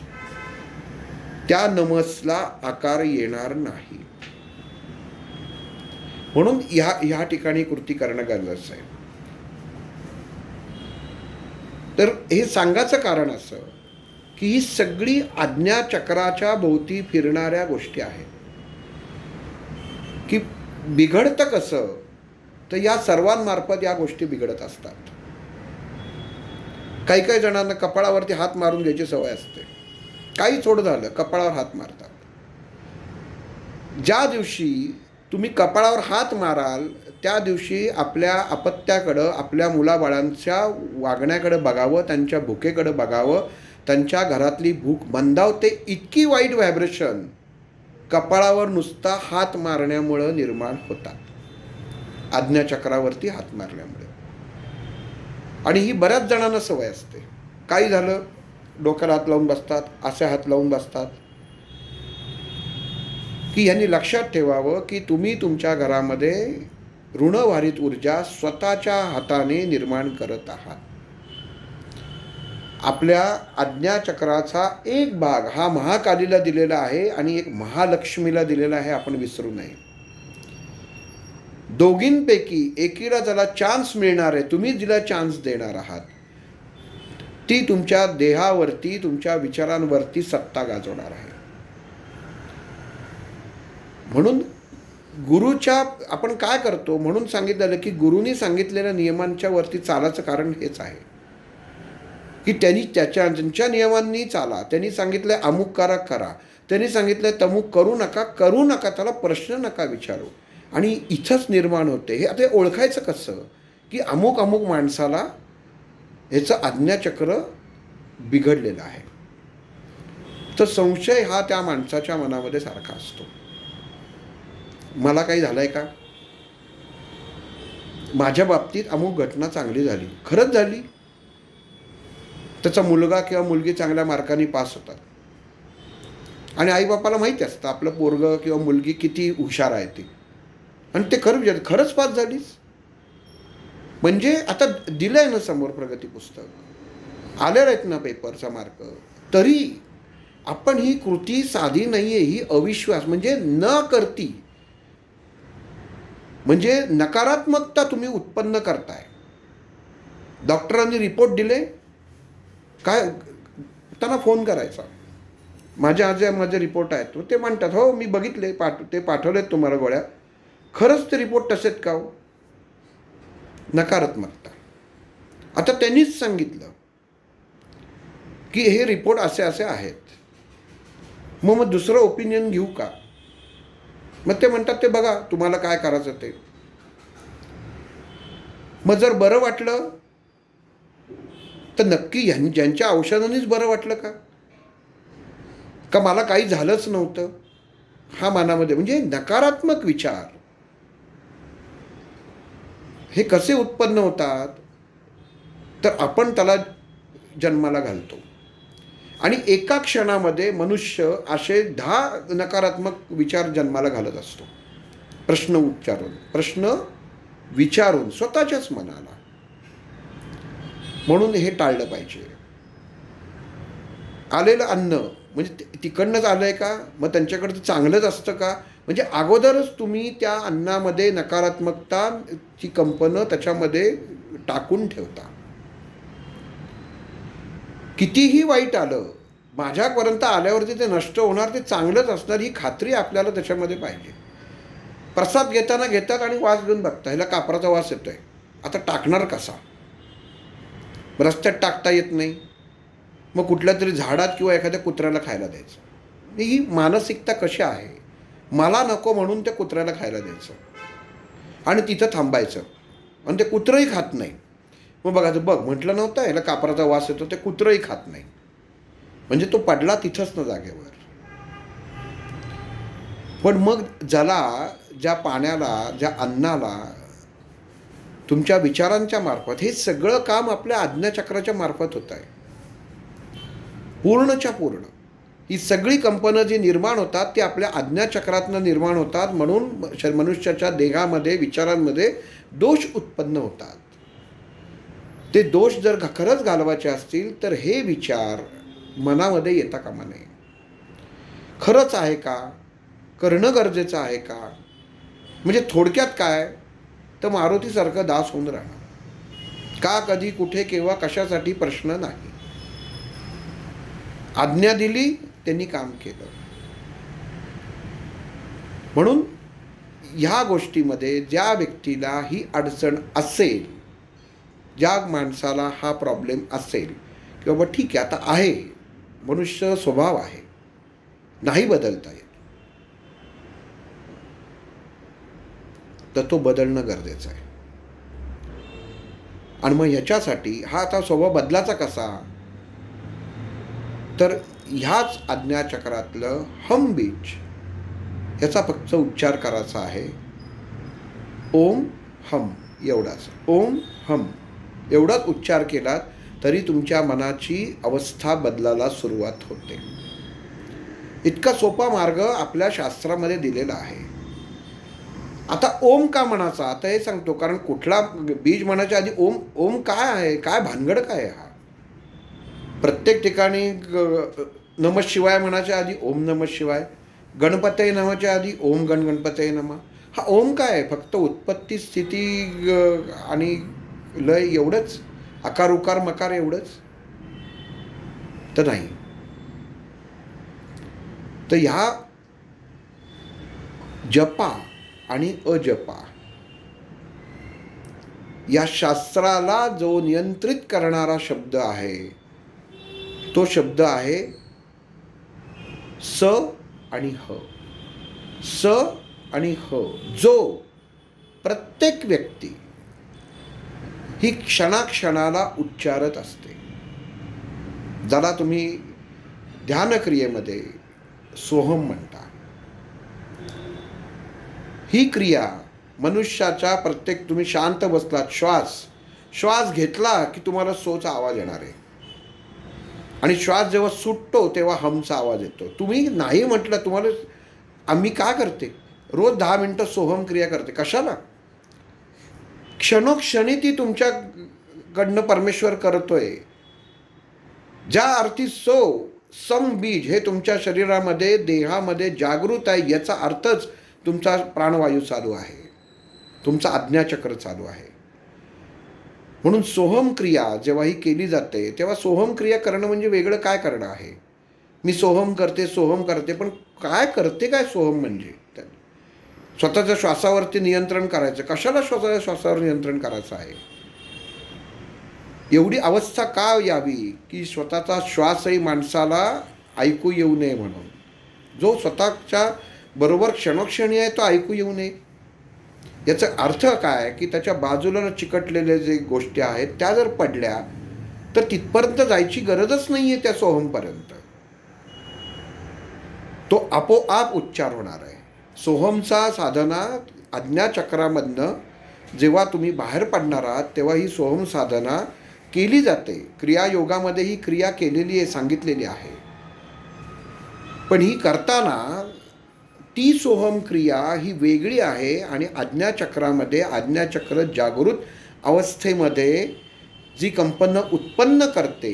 त्या नमसला आकार येणार नाही. म्हणून ह्या ठिकाणी कृती करणं गरजेचं आहे. तर हे सांगायचं कारण असं की ही सगळी आज्ञाचक्राच्या भोवती फिरणाऱ्या गोष्टी आहेत. की बिघडतं कसं, तर या सर्वांमार्फत या गोष्टी बिघडत असतात. काही जणांना कपाळावरती हात मारून घ्यायची सवय असते. काही थोडं झालं कपाळावर हात मारतात. ज्या दिवशी तुम्ही कपाळावर हात माराल त्या दिवशी आपल्या अपत्याकडं, आपल्या मुलाबाळांच्या वागण्याकडं बघावं, त्यांच्या भुकेकडं बघावं. त्यांच्या घरातली भूक मंदावते. इतकी वाईट व्हायब्रेशन कपाळावर नुसता हात मारण्यामुळं निर्माण होतात, आज्ञाचक्रावरती हात मारल्यामुळे. आणि ही बऱ्याच जणांना सवय असते. काही झालं डोक्याला हात लावून बसतात, असे हात लावून बसतात. की यांनी लक्षात ठेवावं की तुम्ही तुमच्या घरामध्ये ऋणभारित ऊर्जा स्वतःच्या हाताने निर्माण करत आहात. आपल्या आज्ञाचक्राचा एक भाग हा महाकालीला दिलेला आहे आणि एक महालक्ष्मीला दिलेला आहे, आपण विसरू नये. दोघींपैकी एकीला ज्याला चान्स मिळणार आहे, तुम्ही जिला चान्स देणार आहात, ती तुमच्या देहावरती, तुमच्या विचारांवरती सत्ता गाजवणार आहे. म्हणून गुरुच्या आपण काय करतो, म्हणून सांगितलेलं की गुरुनी सांगितलेल्या नियमांच्या वरती चालायचं कारण हेच आहे की त्यांनी त्यांच्या नियमांनी चाला. त्यांनी सांगितलं अमुक करा, त्यांनी सांगितलं तमुक करू नका, त्याला प्रश्न नका विचारू. आणि इथंच निर्माण होते हे. आता ओळखायचं कसं की अमुक माणसाला ह्याचं आज्ञाचक्र बिघडलेलं आहे. तर संशय हा त्या माणसाच्या मनामध्ये सारखा असतो. मला काही झालंय का, माझ्या बाबतीत अमुक घटना चांगली झाली, खरंच झाली. त्याचा मुलगा किंवा मुलगी चांगल्या मार्काने पास होतात आणि आईबापाला माहिती असतं आपलं पोरगं किंवा मुलगी किती हुशार आहे ती, आणि ते खरंच पास झालीच. म्हणजे आता दिलंय ना समोर प्रगती पुस्तक, आलेलं आहेत ना पेपरचा मार्क, तरी आपण ही कृती साधी नाहीये. ही अविश्वास म्हणजे न करती, म्हणजे नकारात्मकता तुम्ही उत्पन्न करताय. डॉक्टरांनी रिपोर्ट दिले काय, त्यांना फोन करायचा, माझे रिपोर्ट आहेत. ते म्हणतात हो मी बघितले, ते पाठवलेत तुम्हाला गोळ्या, खरंच ते रिपोर्ट तसेच का हो? नकारात्मकता. आता त्यांनीच सांगितलं की हे रिपोर्ट असे असे आहेत. मग दुसरं ओपिनियन घेऊ का? मग ते म्हणतात ते बघा तुम्हाला काय करायचं ते. मग जर बरं वाटलं तर नक्की ज्यांच्या औषधानेच बरं वाटलं का मला काही झालंच नव्हतं, हा मनामध्ये म्हणजे नकारात्मक विचार हे कसे उत्पन्न होतात? तर आपण त्याला जन्माला घालतो आणि एका क्षणामध्ये मनुष्य असे 10 नकारात्मक विचार जन्माला घालत असतो. प्रश्न विचारून स्वतःच्याच मनाला. म्हणून हे टाळलं पाहिजे. आलेलं अन्न म्हणजे तिकडनंच आलंय का? मग त्यांच्याकडचं चांगलंच असतं का? म्हणजे अगोदरच तुम्ही त्या अन्नामध्ये नकारात्मकताची कंपनं त्याच्यामध्ये टाकून ठेवता. कितीही वाईट आलं, माझ्यापर्यंत आल्यावरती ते नष्ट होणार, ते चांगलंच असणार ही खात्री आपल्याला त्याच्यामध्ये पाहिजे. प्रसाद घेताना घेतात आणि वास घेऊन बघता, ह्याला कापराचा वास येतोय, आता टाकणार कसा? रस्त्यात टाकता येत नाही, मग कुठल्या तरी झाडात किंवा एखाद्या कुत्र्याला खायला द्यायचं. ही मानसिकता कशी आहे? मला नको म्हणून त्या कुत्र्याला खायला द्यायचं आणि तिथं थांबायचं आणि ते कुत्रंही खात नाही. मग बघायचं, बघ म्हटलं नव्हतं ह्याला कापराचा वास येतो, ते कुत्रंही खात नाही. म्हणजे तो पडला तिथंच ना जागेवर. पण मग ज्या पाण्याला, ज्या अन्नाला तुमच्या विचारांच्या मार्फत, हे सगळं काम आपल्या आज्ञाचक्राच्या मार्फत होत आहे. पूर्णच्या पूर्ण ही सगळी कंपनं जी निर्माण होतात ती आपल्या आज्ञाचक्रातनं निर्माण होतात. म्हणून मनुष्याच्या देहामध्ये, विचारांमध्ये दोष उत्पन्न होतात. ते दोष जर खरंच घालवायचे असतील तर हे विचार मनामध्ये येता कामा नये. खरंच आहे का? करणं गरजेचं आहे का? म्हणजे थोडक्यात काय, तर मारुतीसारखं दास होऊन राहणं. का, कधी, कुठे, केव्हा, कशासाठी प्रश्न नाही. आज्ञा दिली, त्यांनी काम केलं. म्हणून ह्या गोष्टीमध्ये ज्या व्यक्तीला ही अडचण असेल, ज्या माणसाला हा प्रॉब्लेम असेल की बाबा ठीक आहे आता आहे, मनुष्य स्वभाव आहे, नाही बदलता येत, तर तो बदलणं गरजेचं आहे. आणि मग ह्याच्यासाठी हा आता स्वभाव बदलाचा कसा? तर ह्याच आज्ञाचक्रातलं हम बीज ह्याचा फक्त उच्चार करायचा आहे. ओम हम एवढाच. ओम हम एवढाच उच्चार केलात तरी तुमच्या मनाची अवस्था बदलायला सुरुवात होते. इतका सोपा मार्ग आपल्या शास्त्रामध्ये दिलेला आहे. आता ओम का म्हणायचा आता हे सांगतो, कारण कुठला बीज म्हणायच्या आधी ओम, ओम काय आहे, काय भानगड काय आहे? हा प्रत्येक ठिकाणी नमः शिवाय म्हणायच्या आधी ओम नमः शिवाय, गणपतये नमाच्या आधी ओम गणपतये नमः. हा ओम काय आहे? फक्त उत्पत्ती, स्थिती आणि लय एवढंच? आकार उकार मकार एवढंच तर नाही. तर ह्या जपा आणि अजपा या शास्त्राला जो नियंत्रित करणारा शब्द आहे तो शब्द आहे स आणि ह. स आणि ह, जो प्रत्येक व्यक्ती ही क्षणाक्षणाला उच्चारत असते. ज्याला तुम्ही ध्यानक्रियेमध्ये सोहम म्हणता. ही क्रिया मनुष्याच्या प्रत्येक, तुम्ही शांत बसलात, श्वास घेतला की तुम्हाला सोचा आवाज येणार आहे आणि श्वास जेव्हा सुटतो तेव्हा हमचा आवाज येतो. तुम्ही नाही म्हटलं, तुम्हाला आम्ही काय करते रोज 10 मिनटं सोहम क्रिया करते. कशाला? क्षणोक्षणी ती तुमच्याकडनं परमेश्वर करतोय. ज्या अर्थी सम बीज हे तुमच्या शरीरामध्ये, देहामध्ये जागृत आहे, याचा अर्थच तुमचा प्राणवायू चालू आहे, तुमचा आज्ञाचक्र चालू आहे. म्हणून सोहम क्रिया जेव्हा ही केली जाते तेव्हा सोहम क्रिया करणं म्हणजे वेगळं काय करणं आहे? मी सोहम करते, पण काय करते काय सोहम म्हणजे? स्वतःच्या श्वासावरती नियंत्रण करायचं. कशाला स्वतःच्या श्वासावर नियंत्रण करायचं आहे? एवढी अवस्था का यावी की स्वतःचा श्वासही माणसाला ऐकू येऊ नये म्हणून. जो स्वतःच्या बरोबर क्षणोक्षणी आहे तो ऐकू येऊ नये. याचा अर्थ काय की त्याच्या बाजूला चिकटलेले जे गोष्टी आहेत त्या जर पडल्या तर तिथपर्यंत जायची गरजच नाही आहे त्या सोहमपर्यंत. तो आपोआप उच्चार होणार आहे. सोहमचा साधना आज्ञाचक्रामधनं जेव्हा तुम्ही बाहेर पडणार आहात तेव्हा ही सोहम साधना केली जाते. क्रियायोगामध्ये ही क्रिया केलेली आहे, सांगितलेली आहे. पण ही करताना ती सोहम क्रिया ही वेगळी आहे आणि आज्ञाचक्रामध्ये आज्ञाचक्र जागृत अवस्थेमध्ये जी कंपनं उत्पन्न करते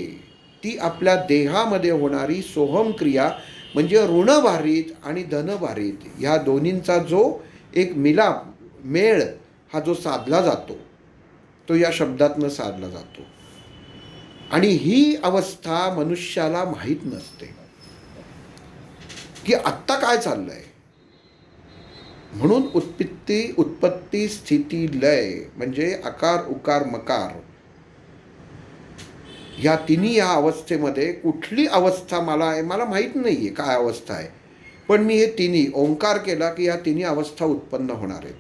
ती आपल्या देहामध्ये होणारी सोहम क्रिया म्हणजे ऋणभारित आणि धनभारित ह्या दोन्हींचा जो एक मिलाप मेळ हा जो साधला जातो तो या शब्दातनं साधला जातो. आणि ही अवस्था मनुष्याला माहीत नसते की आत्ता काय चाललं आहे. म्हणून उत्पत्ती स्थिती लय म्हणजे आकार उकार मकार ह्या तिन्ही या अवस्थेमध्ये कुठली अवस्था मला आहे मला माहीत नाही आहे काय अवस्था आहे. पण मी हे तिन्ही ओंकार केला की ह्या तिन्ही अवस्था उत्पन्न होणार आहेत.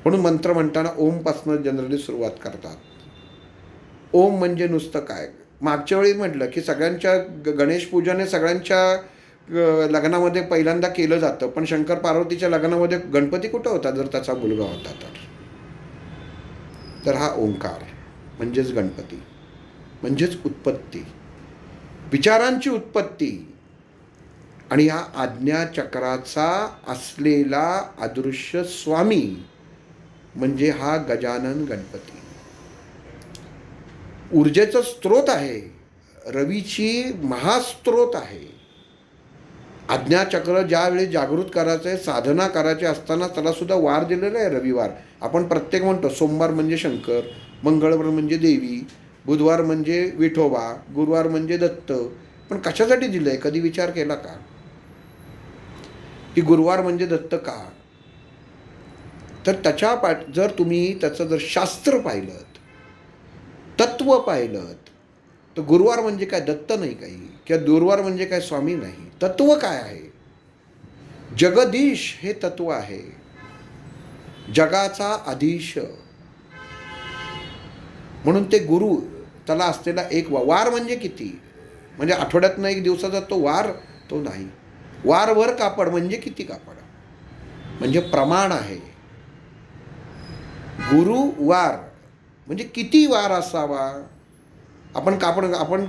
म्हणून मंत्र म्हणताना ओमपासून जनरली सुरुवात करतात. ओम म्हणजे नुसतं काय. मागच्या वेळी म्हटलं की सगळ्यांच्या गणेश पूजन हे सगळ्यांच्या लग्नामध्ये पहिल्यांदा केलं जातं. पण शंकर पार्वतीच्या लग्नामध्ये गणपती कुठं होता जर त्याचा मुलगा होता तर हा ओंकार म्हणजेच गणपती म्हणजेच उत्पत्ती, विचारांची उत्पत्ती. आणि या आज्ञाचक्राचा असलेला अदृश्य स्वामी म्हणजे हा गजानन गणपती. ऊर्जेचं स्रोत आहे, रवीची महास्त्रोत आहे. आज्ञाचक्र ज्यावेळी जागृत करायचं आहे साधना करायची असताना त्याला सुद्धा वार दिलेला आहे रविवार. आपण प्रत्येक म्हणतो सोमवार म्हणजे शंकर, मंगळवार म्हणजे देवी, बुधवार म्हणजे विठोबा, गुरुवार म्हणजे दत्त. पण कशासाठी दिलं आहे कधी विचार केला का की गुरुवार म्हणजे दत्त का. तर त्याच्या जर तुम्ही त्याचं जर शास्त्र पाहिलं तत्व पाहिलं तर गुरुवार म्हणजे काय दत्त नाही काही किंवा गुरुवार म्हणजे काय स्वामी नाही. तत्व काय आहे. जगदीश हे तत्व आहे, जगाचा अधीश. म्हणून ते गुरु त्याला असलेला एक वार म्हणजे किती म्हणजे आठवड्यातनं एक दिवसाचा तो वार तो नाही. वारवर कापड म्हणजे किती कापड म्हणजे प्रमाण आहे. गुरुवार म्हणजे किती वार असावा. आपण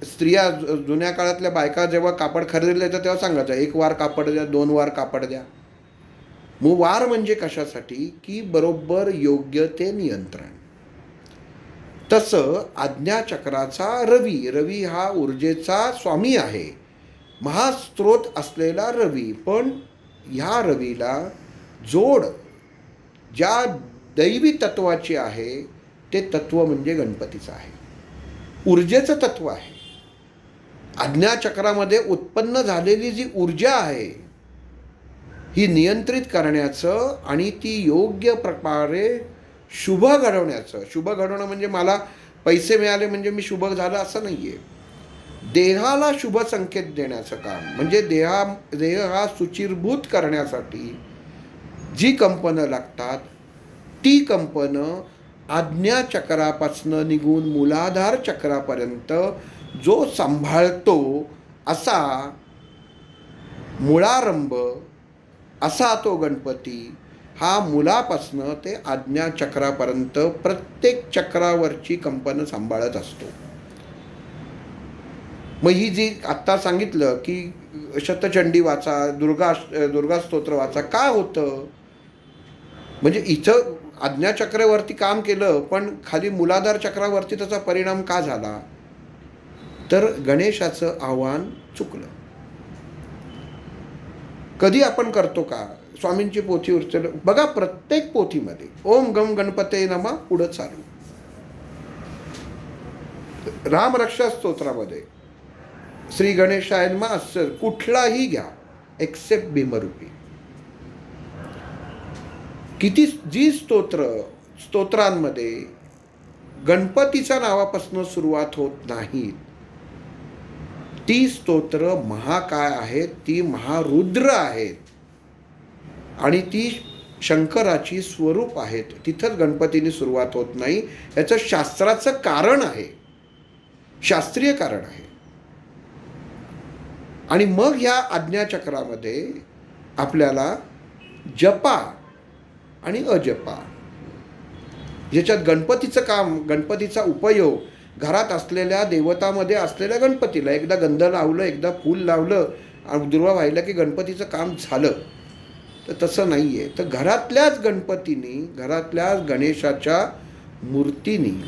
स्त्रिया जुन्या काळातल्या बायका जेव्हा कापड खरेदीला येतात तेव्हा सांगायचं 1 वार कापड द्या, 2 वार कापड द्या. मग वार म्हणजे कशासाठी की बरोबर योग्य ते नियंत्रण. तसं आज्ञाचक्राचा रवी हा ऊर्जेचा स्वामी आहे, महास्त्रोत असलेला रवी. पण ह्या रवीला जोड ज्या दैवी तत्वाची आहे ते तत्व म्हणजे गणपतीचं आहे, ऊर्जेचं तत्व आहे. आज्ञाचक्रामध्ये उत्पन्न झालेली जी ऊर्जा आहे ही नियंत्रित करण्याचं आणि ती योग्य प्रकारे शुभ घडवण्याचं. शुभ घडवणं म्हणजे मला पैसे मिळाले म्हणजे मी शुभ झालं असं नाही आहे. देहाला शुभ संकेत देण्याचं काम म्हणजे देह हा सुचिरभूत करण्यासाठी जी कंपनं लागतात ती कंपनं आज्ञाचक्रापासनं निघून मूलाधार चक्रापर्यंत जो सांभाळतो असा मुळारंभ असा तो गणपती हा मुलापासनं ते आज्ञाचक्रापर्यंत प्रत्येक चक्रावरची कंपनं सांभाळत असतो. मग ही जी आत्ता सांगितलं की शतचंडी वाचा, दुर्गा स्तोत्र वाचा का होतं म्हणजे इथं आज्ञाचक्रावरती काम केलं पण खाली मूलाधार चक्रावरती त्याचा परिणाम का झाला तर गणेशाचं आव्हान चुकलं. कधी आपण करतो का स्वामींची पोथी उचल बघा प्रत्येक पोथीमध्ये ओम गम गणपते नमा पुढं चालू. रामरक्षा स्तोत्रामध्ये श्री गणेशाय नमः कुठलाही घ्या एक्सेप्ट भीमरूपी. किती जी स्तोत्रांमध्ये गणपतीच्या नावापासून सुरुवात होत नाहीत, ती स्तोत्र महाकाय आहेत, ती महारुद्र आहेत आणि ती शंकराची स्वरूप आहेत. तिथंच गणपतीने सुरुवात होत नाही. याचं शास्त्राचं कारण आहे, शास्त्रीय कारण आहे. आणि मग या आज्ञाचक्रामध्ये आपल्याला जपा आणि अजपा, ज्याच्यात गणपतीचं काम, गणपतीचा उपयोग घरात असलेल्या देवतामध्ये असलेल्या गणपतीला एकदा गंध लावलं, एकदा फूल लावलं आणि दुर्वा वाहिला की गणपतीचं काम झालं. तर तसं नाही आहे. तर घरातल्याच गणपतीनी, घरातल्याच गणेशाच्या मूर्तीनी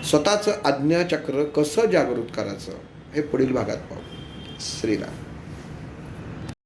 स्वतःचं आज्ञाचक्र कसं जागृत करायचं हे पुढील भागात पाहू. श्रीराम.